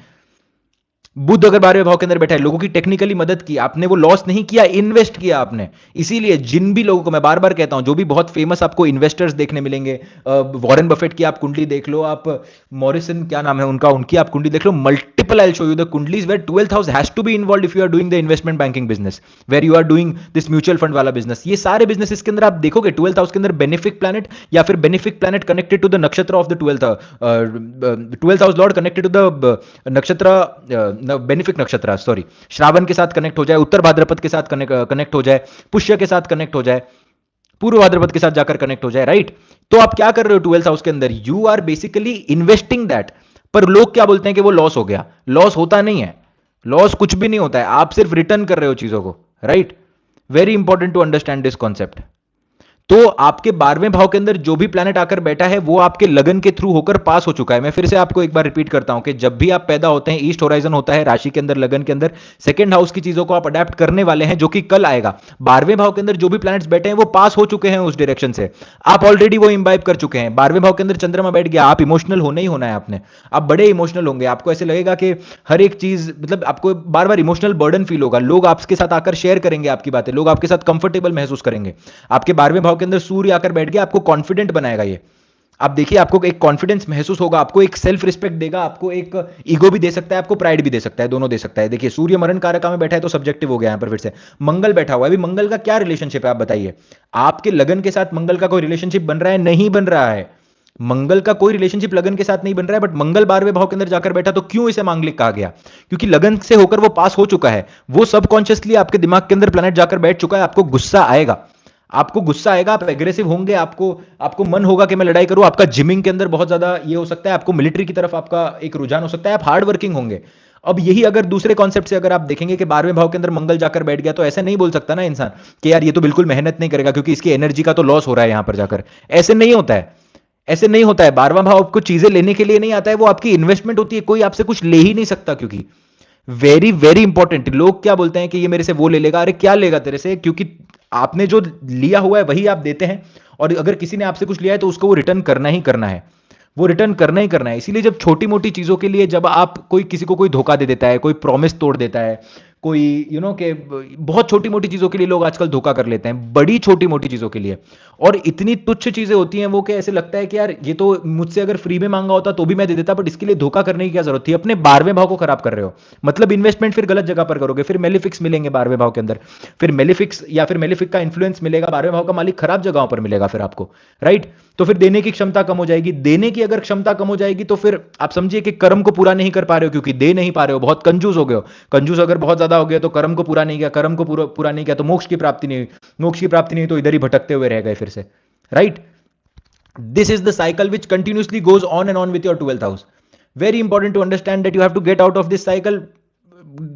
बुध अगर 12वें भाव के अंदर बैठा है, लोगों की टेक्निकली मदद की आपने, वो लॉस नहीं किया, इन्वेस्ट किया आपने। इसीलिए जिन भी लोगों को मैं बार बार कहता हूं, जो भी बहुत फेमस आपको इन्वेस्टर्स देखने मिलेंगे, वॉरेन बफेट की आप कुंडली देख लो, आप मॉरिसन क्या नाम है उनका, उनकी आप कुंडली देख लो, multiple I show you the कुंडलीज where 12th house has to be involve if you are doing the investment banking business, where you are doing this mutual fund वाला बिजनेस। ये सारे बिजनेस के अंदर आप देखोगे 12th हाउस के अंदर बेनिफिक प्लैनेट या फिर benefic planet connected to the nakshatra of the 12th house lord connected to the nakshatra, benefic nakshatra, sorry, Shravana के साथ कनेक्ट हो जाए, उत्तर भाद्रपद के साथ कनेक्ट हो जाए, पुष्य के साथ कनेक्ट हो जाए, पूर्व भाद्रपद के साथ जाकर कनेक्ट हो जाए, राइट। तो आप क्या कर रहे हो 12th हाउस के अंदर? You are basically investing that. पर लोग क्या बोलते हैं कि वो लॉस हो गया। लॉस होता नहीं है, लॉस कुछ भी नहीं होता है, आप सिर्फ रिटर्न कर रहे हो चीजों को, right. Very important to understand this concept. तो आपके 12वें भाव के अंदर जो भी प्लैनेट आकर बैठा है वो आपके लगन के थ्रू होकर पास हो चुका है। मैं फिर से आपको एक बार रिपीट करता हूं कि जब भी आप पैदा होते हैं, ईस्ट होराइजन होता है राशि के अंदर, लगन के अंदर, सेकंड हाउस की चीजों को आप अडेप्ट करने वाले हैं, जो कि कल आएगा। 12वें भाव के अंदर जो भी प्लैनेट्स बैठे हैं वो पास हो चुके हैं उस डायरेक्शन से, आप ऑलरेडी वो इंबाइब कर चुके हैं। 12वें भाव के अंदर चंद्रमा बैठ गया, आप इमोशनल होना ही होना है आपने। आप बड़े इमोशनल होंगे, आपको ऐसे लगेगा कि हर एक चीज, मतलब आपको बार बार इमोशनल बर्डन फील होगा। लोग आपके साथ आकर शेयर करेंगे आपकी बातें, लोग आपके साथ कंफर्टेबल महसूस करेंगे। आपके 12वें भाव के अंदर सूर्य आकर बैठ गया, आपको कॉन्फिडेंट बनाएगा ये। आप देखिए, आपको एक कॉन्फिडेंस महसूस होगा, आपको एक सेल्फ रिस्पेक्ट देगा, आपको एक ईगो भी दे सकता है, आपको प्राइड भी दे सकता है, दोनों दे सकता है। देखिए, सूर्य मरण कारका में बैठा है तो सब्जेक्टिव हो गया यहां पर। फिर से मंगल बैठा हुआ है, अभी मंगल का क्या रिलेशनशिप है आप बताइए? आपके लगन के साथ मंगल का कोई रिलेशनशिप बन रहा है? नहीं बन रहा है। मंगल का कोई रिलेशनशिप लगन के साथ नहीं बन रहा है, बट मंगल 12वें भाव के अंदर जाकर बैठा, तो क्यों इसे मांगलिक कहा गया? क्योंकि लगन से होकर वो पास हो चुका है, वो सबकॉन्शियसली आपके दिमाग के अंदर प्लैनेट जाकर बैठ चुका है। आपको गुस्सा आएगा, आपको गुस्सा आएगा, आप एग्रेसिव होंगे, आपको मन होगा कि मैं लड़ाई करूं, आपका जिमिंग के अंदर बहुत ज्यादा ये हो सकता है, आपको मिलिट्री की तरफ आपका एक रुझान हो सकता है, आप हार्ड वर्किंग होंगे। अब यही अगर दूसरे कॉन्सेप्ट से अगर आप देखेंगे कि 12वें भाव के अंदर मंगल जाकर बैठ गया, तो ऐसा नहीं बोल सकता ना इंसान कि यार ये तो बिल्कुल मेहनत नहीं करेगा क्योंकि इसकी एनर्जी का तो लॉस हो रहा है यहां पर जाकर। ऐसे नहीं होता है, ऐसे नहीं होता है। 12वां भाव आपको चीजें लेने के लिए नहीं आता है, वो आपकी इन्वेस्टमेंट होती है। कोई आपसे कुछ ले ही नहीं सकता, क्योंकि वेरी वेरी इंपॉर्टेंट। लोग क्या बोलते हैं कि ये मेरे से वो ले लेगा, अरे क्या लेगा तेरे से? क्योंकि आपने जो लिया हुआ है वही आप देते हैं, और अगर किसी ने आपसे कुछ लिया है तो उसको वो रिटर्न करना ही करना है, वो रिटर्न करना ही करना है। इसीलिए जब छोटी मोटी चीजों के लिए जब आप किसी को कोई धोखा दे देता है, कोई प्रॉमिस तोड़ देता है, कोई के बहुत छोटी मोटी चीज़ों के लिए लोग आजकल धोखा कर लेते हैं, बड़ी छोटी मोटी चीज़ों के लिए। और इतनी तुच्छ चीज़ें होती हैं वो कि ऐसे लगता है कि यार ये तो मुझसे अगर फ्री में मांगा होता तो भी मैं दे देता, बट इसके लिए धोखा करने की क्या जरूरत थी? अपने 12वें भाव को खराब कर रहे हो, मतलब इन्वेस्टमेंट फिर गलत जगह पर करोगे, फिर मेलिफिक्स मिलेंगे 12वें भाव के अंदर, फिर मेलिफिक्स या फिर मेलिफिक का इन्फ्लुएंस मिलेगा, 12वें भाव का मालिक खराब जगहों पर मिलेगा फिर आपको, राइट? तो फिर देने की क्षमता कम हो जाएगी, देने की अगर क्षमता कम हो जाएगी तो फिर आप समझिए कि कर्म को पूरा नहीं कर पा रहे हो, क्योंकि दे नहीं पा रहे हो, बहुत कंजूस हो गए हो। कंजूस अगर बहुत ज्यादा हो गया तो कर्म को पूरा नहीं किया, कर्म को पूरा नहीं किया तो मोक्ष की प्राप्ति नहीं हुई, मोक्ष की प्राप्ति नहीं तो इधर ही भटकते हुए रह गए फिर से, right? This is the cycle which continuously goes on and on with your 12th house. Very important to understand that you have to get out of this cycle.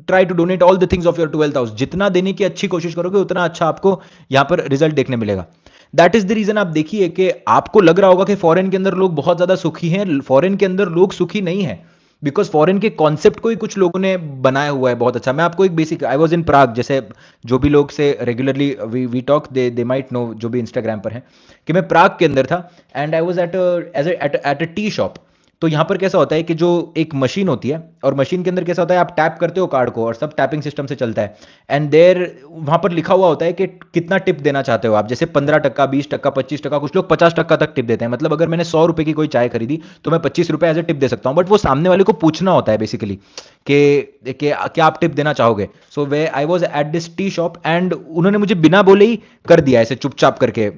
Try to donate all the things of your 12th house. जितना देने की अच्छी कोशिश करोगे उतना अच्छा आपको यहां पर रिजल्ट देखने मिलेगा। दैट इज द रीजन आप देखिए कि आपको लग रहा होगा कि फॉरेन के अंदर लोग बहुत ज्यादा सुखी हैं, फॉरेन के अंदर लोग सुखी नहीं है, बिकॉज फॉरेन के कॉन्सेप्ट को ही कुछ लोगों ने बनाया हुआ है बहुत अच्छा। मैं आपको एक बेसिक, आई वॉज इन प्राग, जैसे जो भी लोग से regularly we talk they might know, जो भी इंस्टाग्राम पर हैं, कि मैं प्राग के अंदर था and I was at a tea shop. तो यहाँ पर कैसा होता है कि जो एक मशीन होती है, और मशीन के अंदर कैसा होता है, आप टैप करते हो कार्ड को और सब टैपिंग सिस्टम से चलता है, एंड देर वहाँ पर लिखा हुआ होता है कि कितना टिप देना चाहते हो आप, जैसे 15%, 20%, 25%, कुछ लोग 50% तक टिप देते हैं। मतलब अगर मैंने 100 रुपए की कोई चाय खरीदी तो मैं 25 रुपए एज ए टिप दे सकता हूँ, बट वो सामने वाले को पूछना होता है बेसिकली कि क्या आप टिप देना चाहोगे। So we I was at this tea shop and उन्होंने मुझे बिना बोले ही कर दिया ऐसे चुपचाप करके,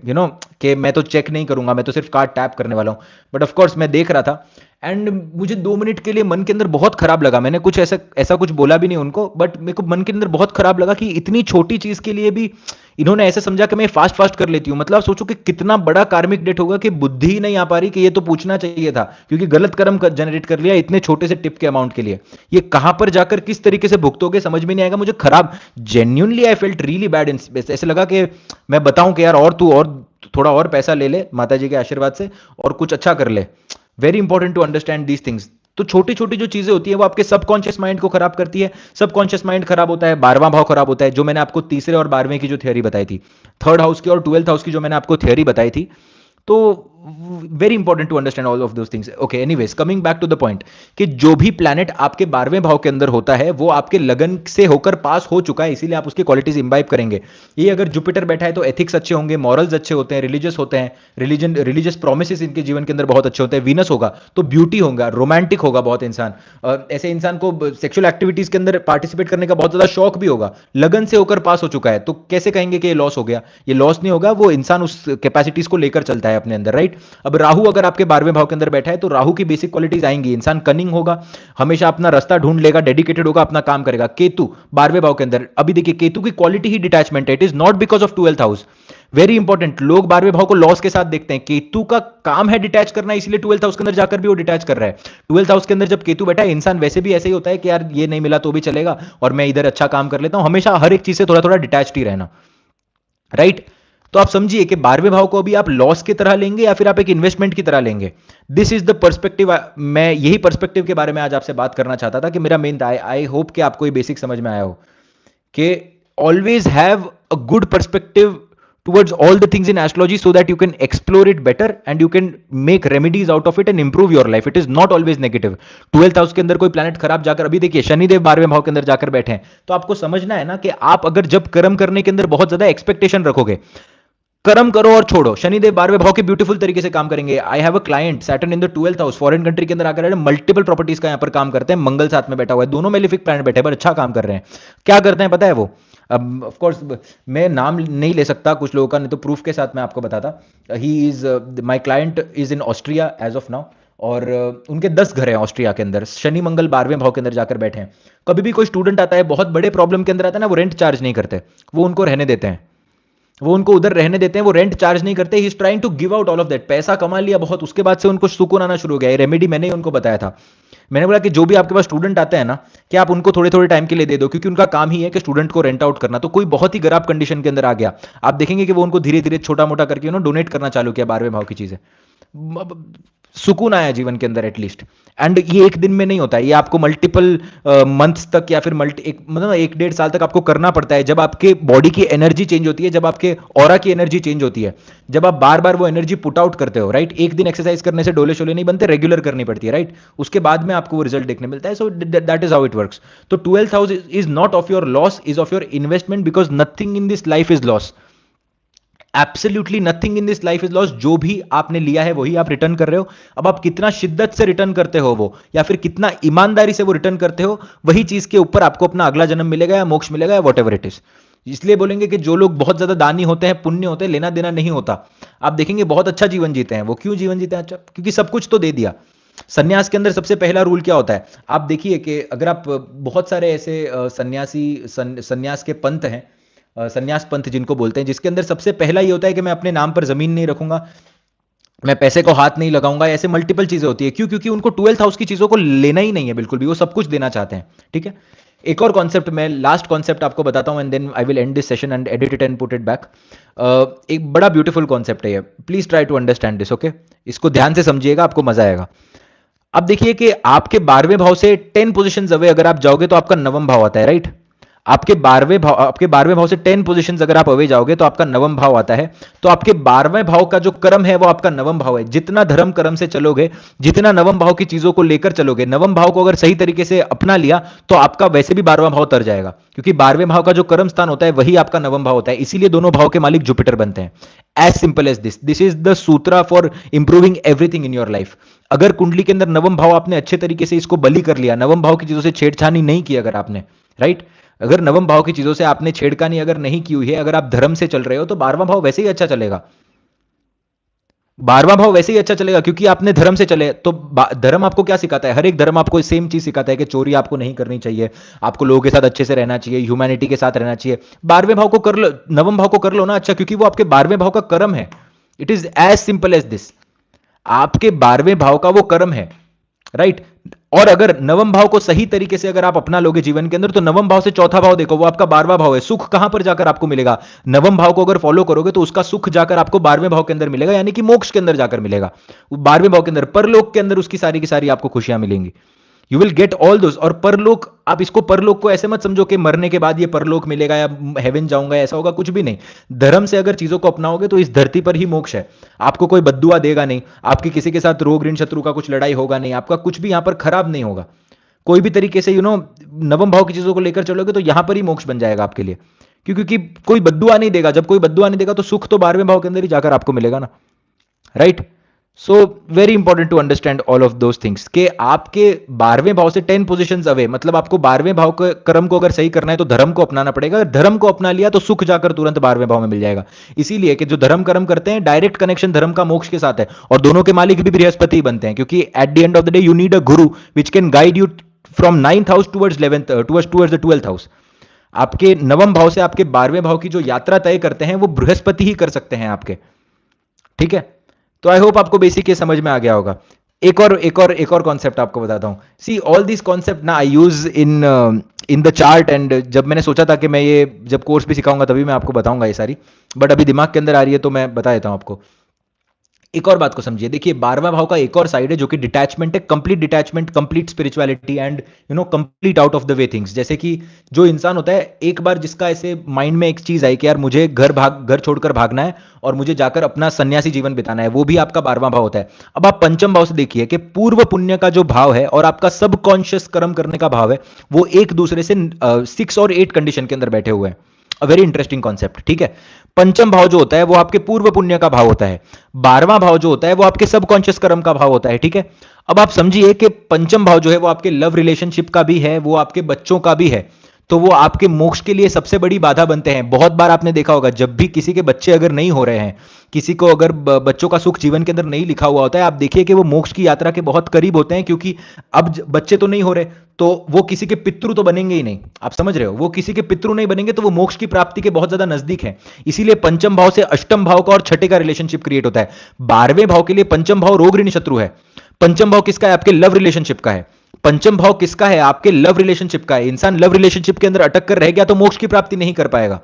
कि मैं तो चेक नहीं करूंगा, मैं तो सिर्फ कार्ड टैप करने वाला हूँ। बट ऑफकोर्स मैं देख रहा था एंड मुझे 2 मिनट के लिए मन के अंदर बहुत खराब लगा। मैंने कुछ ऐसा कुछ बोला भी नहीं उनको, बट मेरे को मन के अंदर बहुत खराब लगा कि इतनी छोटी चीज के लिए भी इन्होंने ऐसे समझा कि मैं फास्ट फास्ट कर लेती हूँ। मतलब सोचो कि कितना बड़ा कार्मिक डेट होगा कि बुद्धि ही नहीं आ पा रही कि ये तो पूछना चाहिए था, क्योंकि गलत कर्म जनरेट कर लिया इतने छोटे से टिप के अमाउंट के लिए। ये कहां पर जाकर किस तरीके से भुगतोगे समझ में नहीं आएगा। मुझे खराब, genuinely I felt really bad. ऐसे लगा कि मैं बताऊं कि यार और तू और थोड़ा और पैसा ले ले माता जी के आशीर्वाद से और कुछ अच्छा कर ले। Very important to understand these things. तो छोटी छोटी जो चीजें होती है वो आपके सबकॉन्शियस माइंड को खराब करती है। सबकॉन्शियस माइंड खराब होता है, 12वां भाव खराब होता है, जो मैंने आपको तीसरे और 12वें की जो थ्योरी बताई थी, थर्ड हाउस की और 12th हाउस की जो मैंने आपको थ्योरी बताई थी। तो very important to understand all of those things. Okay, anyways coming back to the point, कि जो भी प्लैनेट आपके 12वें भाव के अंदर होता है वो आपके लगन से होकर पास हो चुका है, इसीलिए आप उसकी क्वालिटीज इंबाइब करेंगे। ये अगर जुपिटर बैठा है तो एथिक्स अच्छे होंगे, मॉरल्स अच्छे होते हैं, रिलीजियस होते हैं, रिलीजियस प्रोमिसेस इनके जीवन के अंदर बहुत अच्छे होते हैं। वीनस होगा तो ब्यूटी होगा, रोमांटिक होगा बहुत इंसान, ऐसे इंसान को सेक्सुअल एक्टिविटीज के अंदर पार्टिसिपेट करने का बहुत ज्यादा शौक भी होगा। लगन से होकर पास हो चुका है तो कैसे कहेंगे कि ये लॉस हो गया? ये लॉस नहीं होगा, वो इंसान उस कैपेसिटीज को लेकर चलता है अपने अंदर, राइट? अब राहु अगर आपके 12वें भाव के अंदर बैठा है तो राहु की बेसिक क्वालिटीज आएंगी। इंसान कनिंग होगा, हमेशा अपना रास्ता ढूंढ लेगा, डेडिकेटेड होगा, अपना काम करेगा। केतु 12वें भाव के अंदर, अभी देखिए केतु की क्वालिटी ही डिटैचमेंट है। It is not because of 12th house. Very important, लोग 12वें भाव को लॉस के साथ देखते हैं। केतु का काम है डिटैच करना, इसलिए 12th हाउस के अंदर जाकर भी वो डिटैच कर रहा है। 12th हाउस के अंदर जब केतु बैठा है, इंसान वैसे भी ऐसे ही होता है कि यार ये नहीं मिला तो भी चलेगा और मैं इधर अच्छा काम कर लेता हूं, हमेशा हर एक चीज से थोड़ा थोड़ा डिटैच्ड ही रहना, राइट? तो आप समझिए कि 12वें भाव को अभी आप लॉस की तरह लेंगे या फिर आप एक इन्वेस्टमेंट की तरह लेंगे। This is the perspective. मैं यही पर्सपेक्टिव के बारे में आज आपसे बात करना चाहता था कि मेरा मेन था, आई होप कि आपको ये बेसिक समझ में आया हो कि always have a good perspective towards all the things in astrology so that you can explore it better and you can make remedies out of it and improve your life. It is not always negative. 12th house के अंदर कोई planet खराब जाकर, अभी देखिए शनिदेव 12वें भाव के अंदर जाकर बैठे हैं, तो आपको समझना है ना कि आप अगर जब कर्म करने के अंदर बहुत ज्यादा एक्सपेक्टेशन रखोगे, कर्म करो और छोड़ो, शनिदेव 12वें भाव के ब्यूटीफुल तरीके से काम करेंगे। I have a client Saturn in the 12th house, foreign country के अंदर आकर मल्टीपल प्रॉपर्टीज का यहां पर काम करते हैं, मंगल साथ में बैठा हुआ है, दोनों मेलिफिक प्लैनेट बैठे हैं पर अच्छा काम कर रहे हैं। क्या करते हैं पता है वो? अब ऑफ कोर्स मैं नाम नहीं ले सकता कुछ लोगों का, नहीं तो प्रूफ के साथ मैं आपको बताता। He is my client is in Austria as of now, और उनके 10 घर हैं ऑस्ट्रिया के अंदर, शनि मंगल 12वें भाव के अंदर जाकर बैठे हैं। कभी भी कोई स्टूडेंट आता है बहुत बड़े प्रॉब्लम के अंदर आता है ना, वो रेंट चार्ज नहीं करते, वो उनको रहने देते हैं, वो उनको उधर रहने देते हैं, वो रेंट चार्ज नहीं करते। He is trying to give out all of that. पैसा कमा लिया बहुत, उसके बाद से उनको सुकून आना शुरू हो गया। ये रेमेडी मैंने ही उनको बताया था। मैंने बोला कि जो भी आपके पास स्टूडेंट आते हैं ना, कि आप उनको थोड़े थोड़े टाइम के लिए दे दो, क्योंकि उनका काम ही है कि स्टूडेंट को रेंट आउट करना। तो कोई बहुत ही खराब कंडीशन के अंदर आ गया, आप देखेंगे कि वो उनको धीरे धीरे छोटा मोटा करके डोनेट करना चालू किया 12वें भाव की चीजें। सुकून आया जीवन के अंदर एटलीस्ट। एंड ये एक दिन में नहीं होता है, ये आपको मल्टीपल मंथ्स तक या फिर मतलब 1-1.5 साल तक आपको करना पड़ता है, जब आपके बॉडी की एनर्जी चेंज होती है, जब आपके ऑरा की एनर्जी चेंज होती है, जब आप बार बार वो एनर्जी पुट आउट करते हो, राइट। एक दिन एक्सरसाइज करने से डोले शोले नहीं बनते, रेगुलर करनी पड़ती है, राइट। उसके बाद में आपको वो रिजल्ट देखने मिलता है। So that is how it works. तो 12th house is not of your loss, is of your investment, because nothing in this life is loss. Absolutely nothing in this life is loss. जो भी आपने लिया है वही आप return कर रहे हो। अब आप कितना शिद्दत से रिटर्न करते हो वो, या फिर कितना ईमानदारी से वो रिटर्न करते हो, वही चीज के ऊपर आपको अपना अगला जन्म मिलेगा या मोक्ष मिलेगा या वॉट एवर इट इज। इसलिए बोलेंगे कि जो लोग बहुत ज्यादा दानी होते हैं, पुण्य होते हैं, लेना देना नहीं होता, आप देखेंगे बहुत अच्छा जीवन जीते हैं। वो क्यों जीवन जीते हैं? अच्छा, क्योंकि सब कुछ तो दे दिया। सन्यास के अंदर सबसे पहला रूल क्या होता है? आप देखिए कि अगर आप बहुत सारे ऐसे सन्यास के पंथ हैं, सन्यास पंथ जिनको बोलते हैं, जिसके अंदर सबसे पहला ये होता है कि मैं अपने नाम पर जमीन नहीं रखूंगा, मैं पैसे को हाथ नहीं लगाऊंगा। ऐसे मल्टीपल चीजें होती है। क्यों? क्योंकि उनको 12th हाउस की चीजों को लेना ही नहीं है बिल्कुल भी, वो सब कुछ देना चाहते हैं। ठीक है। एक और कॉन्सेप्ट, मैं लास्ट कॉन्सेप्ट आपको बताता हूं and then I will end this session and edit it and put it back. एक बड़ा ब्यूटीफुल कॉन्सेप्ट है ये, please try to understand this, okay. इसको ध्यान से समझिएगा, आपको मजा आएगा। अब देखिए कि आपके 12वें भाव से 10 पोजीशंस अवे अगर आप जाओगे तो आपका 9वां भाव आता है, राइट। आपके 12वें भाव से 10 पोजीशंस अगर आप अवे जाओगे तो आपका 9वां भाव आता है। तो आपके 12वें भाव का जो कर्म है वो आपका 9वां भाव है। जितना धर्म कर्म से चलोगे, जितना 9वां भाव की चीजों को लेकर चलोगे, 9वां भाव को अगर सही तरीके से अपना लिया तो आपका वैसे भी 12वां भाव तर जाएगा, क्योंकि 12वें भाव का जो कर्म स्थान होता है वही आपका 9वां भाव होता है। इसीलिए दोनों भाव के मालिक जुपिटर बनते हैं। As simple as this is the sutra for improving everything in your life. अगर कुंडली के अंदर 9वां भाव आपने अच्छे तरीके से इसको बली कर लिया, 9वां भाव की चीजों से छेड़छानी नहीं की अगर आपने, राइट, अगर 9वां भाव की चीजों से आपने छेड़खानी अगर नहीं की हुई है, अगर आप धर्म से चल रहे हो, तो 12वां भाव वैसे ही अच्छा चलेगा। 12वां भाव वैसे ही अच्छा चलेगा क्योंकि आपने धर्म से चले। तो धर्म आपको क्या सिखाता है? हर एक धर्म आपको सेम चीज सिखाता है कि चोरी आपको नहीं करनी चाहिए, आपको लोगों के साथ अच्छे से रहना चाहिए, ह्यूमैनिटी के साथ रहना चाहिए। 12वें भाव को कर लो, 9वां भाव को कर लो ना अच्छा, क्योंकि वो आपके 12वें भाव का कर्म है। It is as simple as this. आपके 12वें भाव का वो कर्म है, राइट। और अगर 9वां भाव को सही तरीके से अगर आप अपना लोगे जीवन के अंदर, तो 9वां भाव से चौथा भाव देखो, वो आपका 12वां भाव है। सुख कहां पर जाकर आपको मिलेगा? 9वां भाव को अगर फॉलो करोगे तो उसका सुख जाकर आपको 12वें भाव के अंदर मिलेगा, यानी कि मोक्ष के अंदर जाकर मिलेगा। 12वें भाव के अंदर परलोक के अंदर उसकी सारी की सारी आपको खुशियां मिलेंगी। You will get all those. और परलोक, आप इसको परलोक को ऐसे मत समझो कि मरने के बाद ये परलोक मिलेगा या हेवन जाऊंगा, ऐसा होगा कुछ भी नहीं। धर्म से अगर चीजों को अपनाओगे तो इस धरती पर ही मोक्ष है। आपको कोई बद्दुआ देगा नहीं, आपकी किसी के साथ रोग ऋण शत्रु का कुछ लड़ाई होगा नहीं, आपका कुछ भी यहां पर खराब नहीं होगा कोई भी तरीके से। 9वां भाव की चीजों को लेकर चलोगे तो यहां पर ही मोक्ष बन जाएगा आपके लिए, क्योंकि कोई बद्दुआ नहीं देगा। जब कोई बद्दुआ नहीं देगा तो सुख तो 12वें भाव के अंदर ही जाकर आपको मिलेगा ना, right. So very important to understand all of those things कि आपके 12वें भाव से 10 पोजीशंस अवे, मतलब आपको 12वें भाव के कर्म को अगर सही करना है तो धर्म को अपनाना पड़ेगा। अगर धर्म को अपना लिया तो सुख जाकर तुरंत 12वें भाव में मिल जाएगा। इसीलिए कि जो धर्म कर्म करते हैं, डायरेक्ट कनेक्शन धर्म का मोक्ष के साथ है, और दोनों के मालिक भी बृहस्पति बनते हैं, क्योंकि at the end of the day you need a guru which can guide you from 9th house towards 11th, the 12th house. आपके 9वां भाव से आपके 12वें भाव की जो यात्रा तय करते हैं वो बृहस्पति ही कर सकते हैं आपके, ठीक है। तो आई होप आपको बेसिक ये समझ में आ गया होगा। एक और कॉन्सेप्ट आपको बताता हूं। सी ऑल दिस कॉन्सेप्ट ना I use in the chart, and जब मैंने सोचा था कि मैं ये जब कोर्स भी सिखाऊंगा तभी मैं आपको बताऊंगा ये सारी, बट अभी दिमाग के अंदर आ रही है तो मैं बता देता हूं आपको। एक और बात को समझिए, देखिए 12वां भाव का एक और साइड है जो कि डिटैचमेंट है, complete detachment, complete spirituality and complete out of the way things. जैसे कि जो इंसान होता है, एक बार जिसका ऐसे माइंड में एक चीज आई कि यार मुझे घर छोड़कर भागना है और मुझे जाकर अपना सन्यासी जीवन बिताना है, वो भी आपका 12वां भाव होता है। अब आप पंचम भाव से देखिए कि पूर्व पुण्य का जो भाव है और आपका सबकॉन्शियस कर्म करने का भाव है, वो एक दूसरे से 6 और 8 कंडीशन के अंदर बैठे हुए हैं। अ वेरी इंटरेस्टिंग कॉन्सेप्ट, ठीक है। पंचम भाव जो होता है वो आपके पूर्व पुण्य का भाव होता है। 12वां भाव जो होता है वो आपके सबकॉन्शियस कर्म का भाव होता है, ठीक है। अब आप समझिए कि पंचम भाव जो है वो आपके लव रिलेशनशिप का भी है, वो आपके बच्चों का भी है, तो वो आपके मोक्ष के लिए सबसे बड़ी बाधा बनते हैं। बहुत बार आपने देखा होगा, जब भी किसी के बच्चे अगर नहीं हो रहे हैं, किसी को अगर बच्चों का सुख जीवन के अंदर नहीं लिखा हुआ होता है, आप देखिए कि वो मोक्ष की यात्रा के बहुत करीब होते हैं, क्योंकि अब बच्चे तो नहीं हो रहे तो वो किसी के पितृ तो बनेंगे ही नहीं। आप समझ रहे हो, वो किसी के पितृ नहीं बनेंगे तो वो मोक्ष की प्राप्ति के बहुत ज्यादा नजदीक है। इसीलिए पंचम भाव से अष्टम भाव का और छठे का रिलेशनशिप क्रिएट होता है। 12वें भाव के लिए पंचम भाव रोग ऋण शत्रु है। पंचम भाव किसका है? आपके लव रिलेशनशिप का है। पंचम भाव किसका है? आपके लव रिलेशनशिप का है। इंसान लव रिलेशनशिप के अंदर अटक कर रह गया तो मोक्ष की प्राप्ति नहीं कर पाएगा।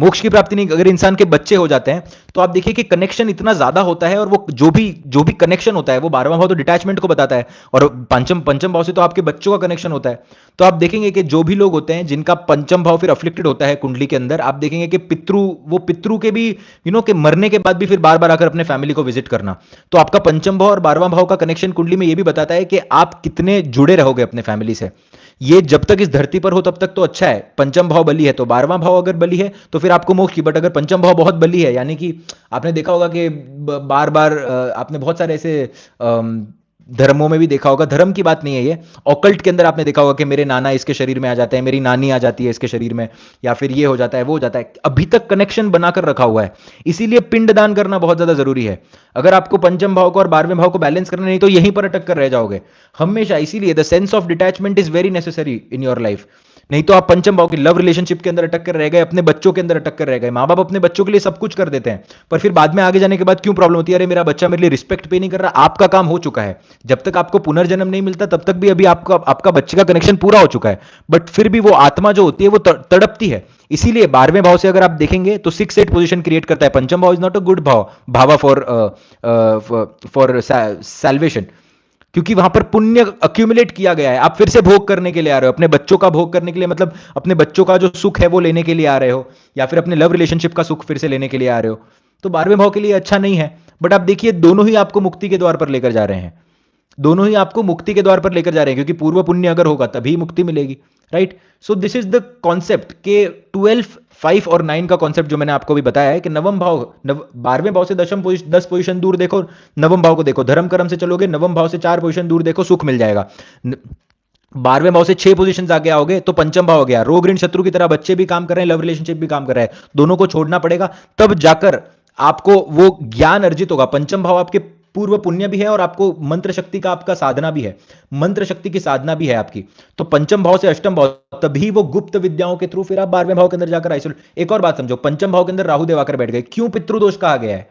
मोक्ष की प्राप्ति नहीं, अगर इंसान के बच्चे हो जाते हैं तो आप देखिए कि कनेक्शन इतना ज्यादा होता है, और वो जो भी कनेक्शन होता है, वो 12वां भाव तो डिटैचमेंट को बताता है, और पंचम पंचम भाव से तो आपके बच्चों का कनेक्शन होता है। तो आप देखेंगे कि जो भी लोग होते हैं जिनका पंचम भाव फिर अफ्लिक्टेड होता है कुंडली के अंदर, आप देखेंगे कि पितृ के भी के मरने के बाद भी फिर बार बार आकर अपने फैमिली को विजिट करना। तो आपका पंचम भाव और 12वां भाव का कनेक्शन कुंडली में ये भी बताता है कि आप कितने जुड़े रहोगे अपने फैमिली से। ये जब तक इस धरती पर हो तब तक तो अच्छा है। पंचम भाव बली है तो 12वां भाव अगर बली है तो फिर आपको मोक्ष की, बट अगर पंचम भाव बहुत बली है, यानी कि आपने देखा होगा कि बार बार आपने बहुत सारे ऐसे धर्मों में भी देखा होगा, धर्म की बात नहीं है ये, ऑकल्ट के अंदर आपने देखा होगा कि मेरे नाना इसके शरीर में आ जाते हैं, मेरी नानी आ जाती है इसके शरीर में, या फिर ये हो जाता है वो हो जाता है, अभी तक कनेक्शन बनाकर रखा हुआ है। इसीलिए पिंडदान करना बहुत ज्यादा जरूरी है। अगर आपको पंचम भाव को और 12वें भाव को बैलेंस करना नहीं तो यहीं पर अटक कर रह जाओगे हमेशा। इसीलिए the sense of detachment is very necessary in your life. नहीं तो आप पंचम भाव की लव रिलेशनशिप के अंदर अटक कर रह गए, अपने बच्चों के अंदर अटक कर रह गए। माँ बाप अपने बच्चों के लिए सब कुछ कर देते हैं, पर फिर बाद में आगे जाने के बाद क्यों प्रॉब्लम होती है, अरे मेरा बच्चा मेरे लिए रिस्पेक्ट पे नहीं कर रहा। आपका काम हो चुका है, जब तक आपको पुनर्जन्म नहीं मिलता तब तक भी अभी आपका बच्चे का कनेक्शन पूरा हो चुका है, बट फिर भी वो आत्मा जो होती है वो तड़पती है। इसीलिए 12वें भाव से अगर आप देखेंगे तो 6-8 पोजीशन क्रिएट करता है। पंचम भाव is not a good bhava for salvation, क्योंकि वहां पर पुण्य अक्यूमुलेट किया गया है। आप फिर से भोग करने के लिए आ रहे हो, अपने बच्चों का भोग करने के लिए, मतलब अपने बच्चों का जो सुख है वो लेने के लिए आ रहे हो, या फिर अपने लव रिलेशनशिप का सुख फिर से लेने के लिए आ रहे हो। तो 12वें भाव के लिए अच्छा नहीं है। बट आप देखिए दोनों ही आपको मुक्ति के द्वार पर लेकर जा रहे हैं, दोनों ही आपको मुक्ति के द्वार पर लेकर जा रहे हैं, क्योंकि पूर्व पुण्य अगर होगा तभी मुक्ति मिलेगी, right. So this is the concept के 12, 5 और 9 का कॉन्सेप्ट जो मैंने आपको भी बताया है कि नवम भाव 12वें भाव से 10 पोजीशन दूर देखो, नवम भाव को देखो, धर्म कर्म से चलोगे, नवम भाव से 4 पोजीशन दूर देखो, सुख मिल जाएगा। 12वें भाव से 6 पोजीशन आगे आओगे तो पंचम भाव हो गया, रोग ऋण शत्रु की तरह बच्चे भी काम कर रहे हैं, लव रिलेशनशिप भी काम कर रहा है, दोनों को छोड़ना पड़ेगा, तब जाकर आपको वो ज्ञान अर्जित होगा। पंचम भाव आपके पूर्व पुण्य भी है और आपको मंत्र शक्ति का आपका साधना भी है, मंत्र शक्ति की साधना भी है आपकी। तो पंचम भाव से अष्टम भाव, तभी वो गुप्त विद्याओं के थ्रू फिर आप 12वें भाव के अंदर जाकर आइसोलेट। एक और बात समझो, पंचम भाव के अंदर राहु देव आकर बैठ गए, क्यों पितृदोष कहा गया है?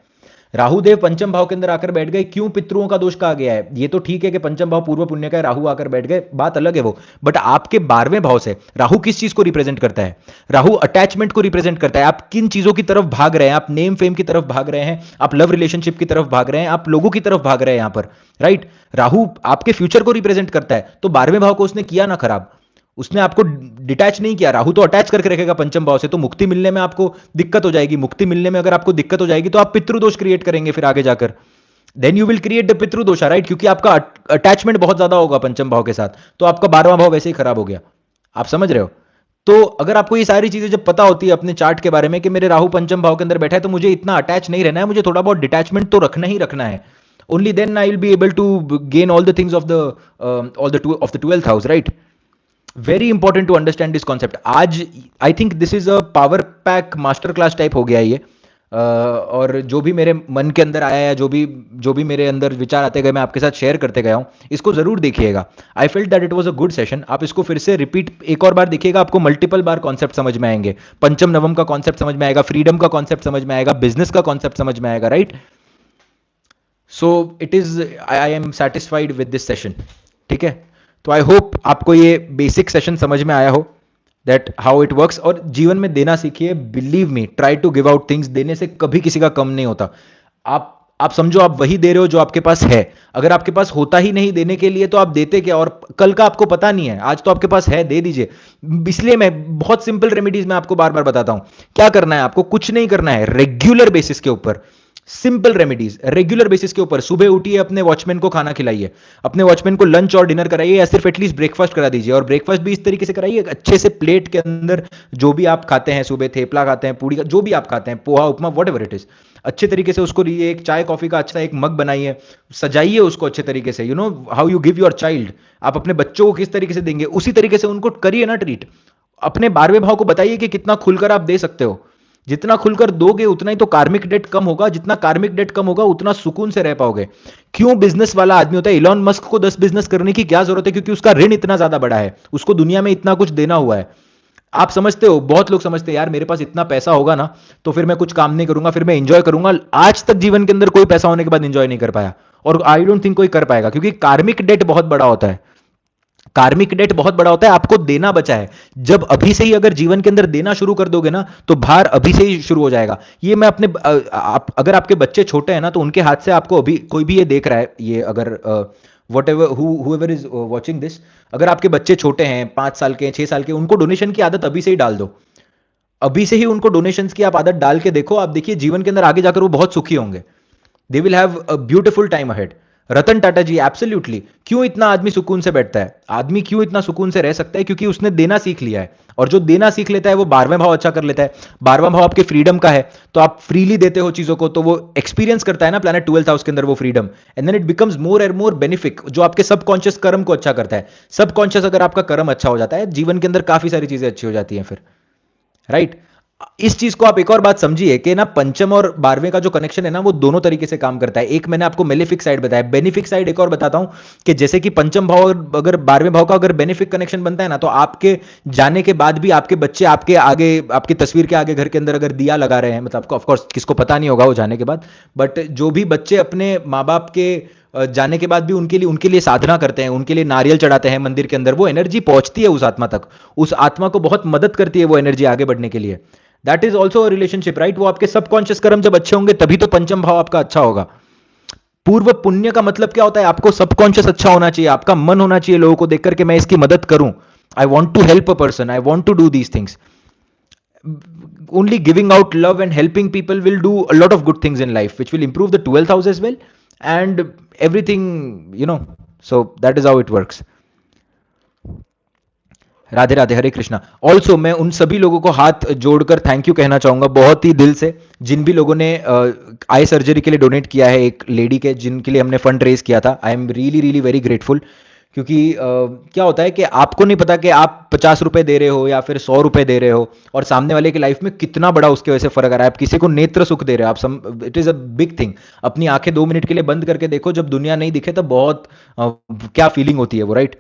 राहु देव पंचम भाव के अंदर आकर बैठ गए, क्यों पितरों का दोष कहा गया है? ये तो ठीक है कि पंचम भाव पूर्व पुण्य का है, राहु आकर बैठ गए, बात अलग है वो। बट आपके 12वें भाव से राहु किस चीज को रिप्रेजेंट करता है? राहु अटैचमेंट को रिप्रेजेंट करता है। आप किन चीजों की तरफ भाग रहे हैं? आप नेम फेम की तरफ भाग रहे हैं, आप लव रिलेशनशिप की तरफ भाग रहे हैं, आप लोगों की तरफ भाग रहे हैं यहां पर, राइट। राहु आपके फ्यूचर को रिप्रेजेंट करता है, तो 12वें भाव को उसने किया ना खराब, उसने आपको डिटैच नहीं किया। राहु तो अटैच करके रखेगा पंचम भाव से, तो मुक्ति मिलने में आपको दिक्कत हो जाएगी। मुक्ति मिलने में अगर आपको दिक्कत हो जाएगी तो आप पितृदोष क्रिएट करेंगे फिर आगे जाकर, then you will create the pitrudosh, right, क्योंकि आपका अटैचमेंट बहुत ज्यादा होगा पंचम भाव के साथ, तो आपका 12वां भाव वैसे ही खराब हो गया। आप समझ रहे हो? तो अगर आपको ये सारी चीजें जब पता होती है अपने चार्ट के बारे में कि मेरे राहु पंचम भाव के अंदर बैठा है, तो मुझे इतना अटैच नहीं रहना है, मुझे थोड़ा बहुत डिटैचमेंट तो रखना ही रखना है। Only then I will be able to gain all the things of the 12th house, right. Very important to understand this concept. आज I think this is a power pack master class type हो गया ये। और जो भी मेरे मन के अंदर आया है, जो भी मेरे अंदर विचार आते गए, मैं आपके साथ शेयर करते गया हूं, इसको जरूर देखिएगा। I felt that it was a good session. आप इसको फिर से रिपीट एक और बार देखिएगा, आपको मल्टीपल बार कॉन्सेप्ट समझ में आएंगे। पंचम नवम का कॉन्सेप्ट समझ में आएगा, फ्रीडम का कॉन्सेप्ट समझ में आएगा, बिजनेस का कॉन्सेप्ट समझ में आएगा, right. So it is, I am satisfied with this session, ठीक है। तो आई होप आपको ये बेसिक सेशन समझ में आया हो, दैट हाउ इट वर्क्स। और जीवन में देना सीखिए, believe me, try to give out things. देने से कभी किसी का कम नहीं होता। आप समझो आप वही दे रहे हो जो आपके पास है। अगर आपके पास होता ही नहीं देने के लिए तो आप देते क्या? और कल का आपको पता नहीं है, आज तो आपके पास है, दे दीजिए। इसलिए मैं बहुत सिंपल रेमेडीज मैं आपको बार बार बताता हूं। क्या करना है आपको? कुछ नहीं करना है, रेगुलर बेसिस के ऊपर सिंपल रेमेडीज, रेगुलर बेसिस के ऊपर सुबह उठिए, अपने वॉचमैन को खाना खिलाइए, अपने वॉचमैन को लंच और डिनर कराइए, या सिर्फ एटलीस्ट ब्रेकफास्ट करा दीजिए। और ब्रेकफास्ट भी इस तरीके से कराइए, अच्छे से प्लेट के अंदर जो भी आप खाते हैं, सुबह थेपला खाते हैं, पूड़ी, जो भी आप खाते हैं, पोहा, उपमा, व्हाटएवर इट इज, अच्छे तरीके से उसको लिए। एक चाय कॉफी का अच्छा एक मग बनाइए, सजाइए उसको अच्छे तरीके से। You know how you give your child, आप अपने बच्चों को किस तरीके से देंगे, उसी तरीके से उनको करिए ना ट्रीट। अपने 12वें भाव को बताइए कि कितना खुलकर आप दे सकते हो। जितना खुलकर दोगे उतना ही तो कार्मिक डेट कम होगा, जितना कार्मिक डेट कम होगा उतना सुकून से रह पाओगे। क्यों बिजनेस वाला आदमी होता है? इलॉन मस्क को 10 बिजनेस करने की क्या जरूरत है? क्योंकि उसका ऋण इतना ज्यादा बड़ा है, उसको दुनिया में इतना कुछ देना हुआ है। आप समझते हो, बहुत लोग समझते हैं यार मेरे पास इतना पैसा होगा ना तो फिर मैं कुछ काम नहीं करूंगा, फिर मैं एंजॉय करूंगा। आज तक जीवन के अंदर कोई पैसा होने के बाद एंजॉय नहीं कर पाया, और आई डोंट थिंक कोई कर पाएगा, क्योंकि कार्मिक डेट बहुत बड़ा होता है। कार्मिक डेट बहुत बड़ा होता है, आपको देना बचा है। जब अभी से ही अगर जीवन के अंदर देना शुरू कर दोगे ना, तो भार अभी से ही शुरू हो जाएगा। ये मैं अपने अगर आपके बच्चे छोटे हैं ना, तो उनके हाथ से आपको अभी कोई भी ये देख रहा है, ये अगर whatever whoever is watching this, अगर आपके बच्चे छोटे हैं, 5 साल के, 6 साल के, उनको डोनेशन की आदत अभी से ही डाल दो। अभी से ही उनको डोनेशंस की आप आदत डाल के देखो, आप देखिए जीवन के अंदर आगे जाकर वो बहुत सुखी होंगे। They will have a beautiful time ahead. Ratan Tata ji, absolutely. क्यों इतना आदमी सुकून से बैठता है? आदमी क्यों इतना सुकून से रह सकता है? क्योंकि उसने देना सीख लिया है। और जो देना सीख लेता है वो 12वें भाव अच्छा कर लेता है। 12वां भाव आपके फ्रीडम का है, तो आप फ्रीली देते हो चीजों को, तो वो एक्सपीरियंस करता है ना प्लैनेट 12th हाउस के अंदर वो freedom. And then it becomes more and more benefic, जो आपके सबकॉन्शियस कर्म को अच्छा करता है। सबकॉन्शियस अगर आपका कर्म अच्छा हो जाता है, जीवन के अंदर काफी सारी चीजें अच्छी हो जाती हैं फिर, राइट। इस चीज को आप एक और बात समझिए कि ना, पंचम और 12वें का जो कनेक्शन है ना, वो दोनों तरीके से काम करता है। एक मैंने आपको मेलेफिक साइड बताया, बेनिफिक साइड एक और बताता हूं कि जैसे कि पंचम भाव अगर 12वें भाव का अगर बेनिफिक कनेक्शन बनता है ना, तो आपके जाने के बाद भी आपके बच्चे आपके आगे, आपकी तस्वीर के आगे घर के अंदर अगर दिया लगा रहे हैं, मतलब आपको ऑफकोर्स किसको पता नहीं होगा वो जाने के बाद, बट जो भी बच्चे अपने माँ बाप के जाने के बाद भी उनके लिए साधना करते हैं, उनके लिए नारियल चढ़ाते हैं मंदिर के अंदर, वो एनर्जी पहुंचती है उस आत्मा तक। उस आत्मा को बहुत मदद करती है वो एनर्जी आगे बढ़ने के लिए। That is also relationship, right. वो आपके सबकॉन्शियस कर्म जब अच्छे होंगे, तभी तो पंचम भाव आपका अच्छा होगा। पूर्व पुण्य का मतलब क्या होता है? आपको सबकॉन्शियस अच्छा होना चाहिए, आपका मन होना चाहिए लोगों को देखकर के मैं इसकी मदद करूं, I want to help a person, I want to do these things. Only giving out love and helping people will do a lot of good things in life, which will improve the 12th house as well, and everything. So that is how it works. Radhe Radhe, Hare Krishna. Also मैं उन सभी लोगों को हाथ जोड़कर thank you कहना चाहूंगा बहुत ही दिल से, जिन भी लोगों ने आई सर्जरी के लिए डोनेट किया है, एक लेडी के जिनके लिए हमने फंड रेज किया था। I am really really very grateful. क्योंकि क्या होता है कि आपको नहीं पता कि आप 50 रुपए दे रहे हो या फिर 100 रुपए दे रहे हो, और सामने वाले की लाइफ में कितना बड़ा उसके वजह से फर्क आ रहा है। आप किसी को नेत्र सुख दे रहे हो, it is a big thing. अपनी आंखें 2 मिनट के लिए बंद करके देखो, जब दुनिया नहीं दिखे तब बहुत क्या फीलिंग होती है वो, राइट।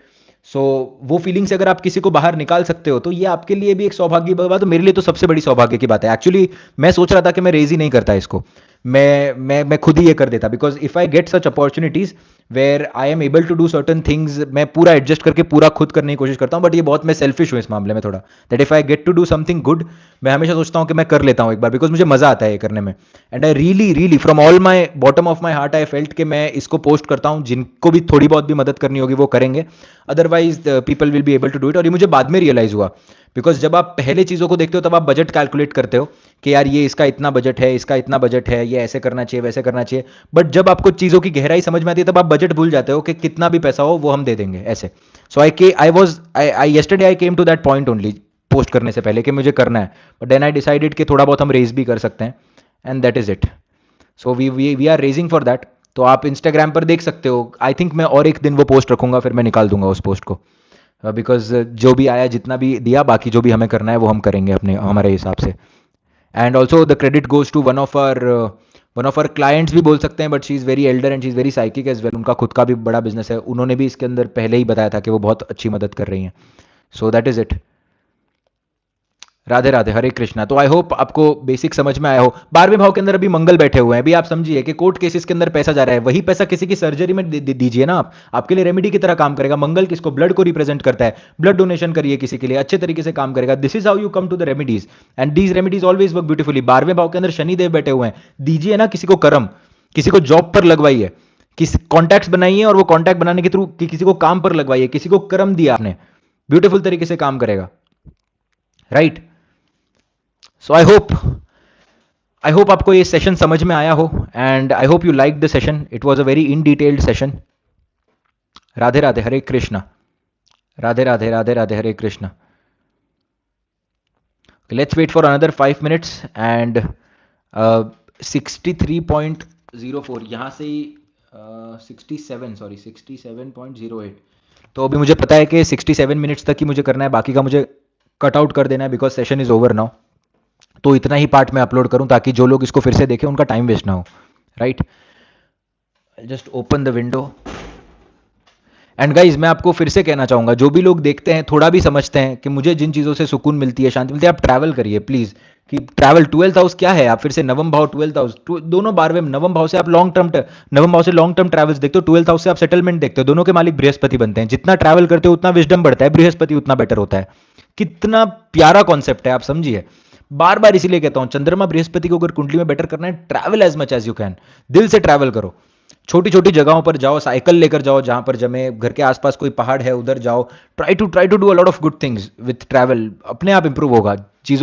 सो वो फीलिंग से अगर आप किसी को बाहर निकाल सकते हो, तो ये आपके लिए भी एक सौभाग्य की बात है। मेरे लिए तो सबसे बड़ी सौभाग्य की बात है एक्चुअली। मैं सोच रहा था कि मैं रेज ही नहीं करता इसको, मैं खुद ही ये कर देता, because if I get such opportunities where I am able to do certain things, मैं पूरा एडजस्ट करके पूरा खुद करने की कोशिश करता हूँ। बट ये बहुत मैं सेल्फिश हूँ इस मामले में थोड़ा, that if I get to do something good, मैं हमेशा सोचता हूँ कि मैं कर लेता हूँ एक बार, बिकॉज मुझे मजा आता है ये करने में। And I really really from all my bottom of my heart I felt कि मैं इसको पोस्ट करता हूँ, जिनको भी थोड़ी बहुत भी मदद करनी होगी वो करेंगे, otherwise people will be able to do it. और ये मुझे बाद में रियलाइज हुआ, बिकॉज जब आप पहले चीज़ों को देखते हो तब आप बजट कैलकुलेट करते हो कि यार ये इसका इतना बजट है, इसका इतना बजट है, ये ऐसे करना चाहिए, वैसे करना चाहिए। बट जब आपको चीज़ों की गहराई समझ में आती है, तब आप बजट भूल जाते हो कि कितना भी पैसा हो वो हम दे देंगे ऐसे। So I yesterday I came to that point only, post करने से पहले कि मुझे करना है। बट देन आई डिसाइडेड कि थोड़ा बहुत हम रेज भी कर सकते हैं, and that is it. So we are raising for that. तो आप इंस्टाग्राम पर देख सकते हो। आई थिंक मैं और एक दिन वो पोस्ट रखूंगा, फिर मैं निकाल दूंगा उस पोस्ट को, बिकॉज जो भी आया, जितना भी दिया, बाकी जो भी हमें करना है वो हम करेंगे अपने हमारे हिसाब से। And also the credit goes to one of our clients भी बोल सकते हैं, but she is very elder and she is very psychic as well. उनका खुद का भी बड़ा बिजनेस है, उन्होंने भी इसके अंदर पहले ही बताया था कि वो बहुत अच्छी मदद कर रही हैं। So that is it. Radhe Radhe, Hare Krishna. तो आई होप आपको बेसिक समझ में आया हो। 12वें भाव के अंदर अभी मंगल बैठे हुए हैं। अभी आप समझिए कि कोर्ट केसेस के अंदर पैसा जा रहा है, वही पैसा किसी की सर्जरी में दीजिए ना आप, आपके लिए रेमेडी की तरह काम करेगा। मंगल किसको? ब्लड को रिप्रेजेंट करता है। ब्लड डोनेशन करिए किसी के लिए, अच्छे तरीके से काम करेगा। This is how you come to the remedies, and these remedies always work beautifully. 12वें भाव के अंदर शनिदेव बैठे हुए हैं, दीजिए ना किसी को कर्म, किसी को जॉब पर लगवाइए, किसी कॉन्टैक्ट्स बनाइए, और वो कॉन्टैक्ट बनाने के थ्रू किसी को काम पर लगवाइए, किसी को कर्म दिया आपने, ब्यूटीफुल तरीके से काम करेगा, राइट। सो आई होप आपको ये सेशन समझ में आया हो, and I hope you like the session. It was a very in detailed session. Radhe Radhe, Hare Krishna. Radhe Radhe, Radhe Radhe, Hare Krishna. Let's wait for another 5 minutes and 63.04 यहाँ से ही 67.08। तो अभी मुझे पता है कि 67 मिनट्स तक ही मुझे करना है, बाकी का मुझे कट आउट कर देना है, because session is over now. तो इतना ही पार्ट मैं अपलोड करूं ताकि जो लोग इसको फिर से देखें उनका टाइम वेस्ट ना हो, right. Just open the window and guys मैं आपको फिर से कहना चाहूंगा, जो भी लोग देखते हैं थोड़ा भी समझते हैं कि मुझे जिन चीज़ों से सुकून मिलती है, शांति मिलती है, आप ट्रैवल करिए प्लीज़। कि ट्रैवल 12th हाउस क्या है, आप फिर से नवम भाव 12th हाउस, दोनों 12वें नवम भाव से आप नवम भाव से लॉन्ग टर्म ट्रैवल्स देखते हो, 12th हाउस से आप सेटलमेंट देखते हो, दोनों के मालिक बृहस्पति बनते हैं। जितना ट्रैवल करते हो उतना विजडम बढ़ता है, बृहस्पति उतना बेटर होता है। कितना प्यारा कॉन्सेप्ट है, आप समझिए। बार बार इसीलिए कहता हूं, चंद्रमा बृहस्पति को अगर कुंडली में बेटर करना है, travel as much as you can, दिल से ट्रैवल करो। छोटी छोटी जगहों पर जाओ, साइकिल लेकर जाओ, जहां पर जमे, घर के आसपास कोई पहाड़ है उधर जाओ। Try to do a lot of good things with travel, अपने आप इंप्रूव होगा चीजों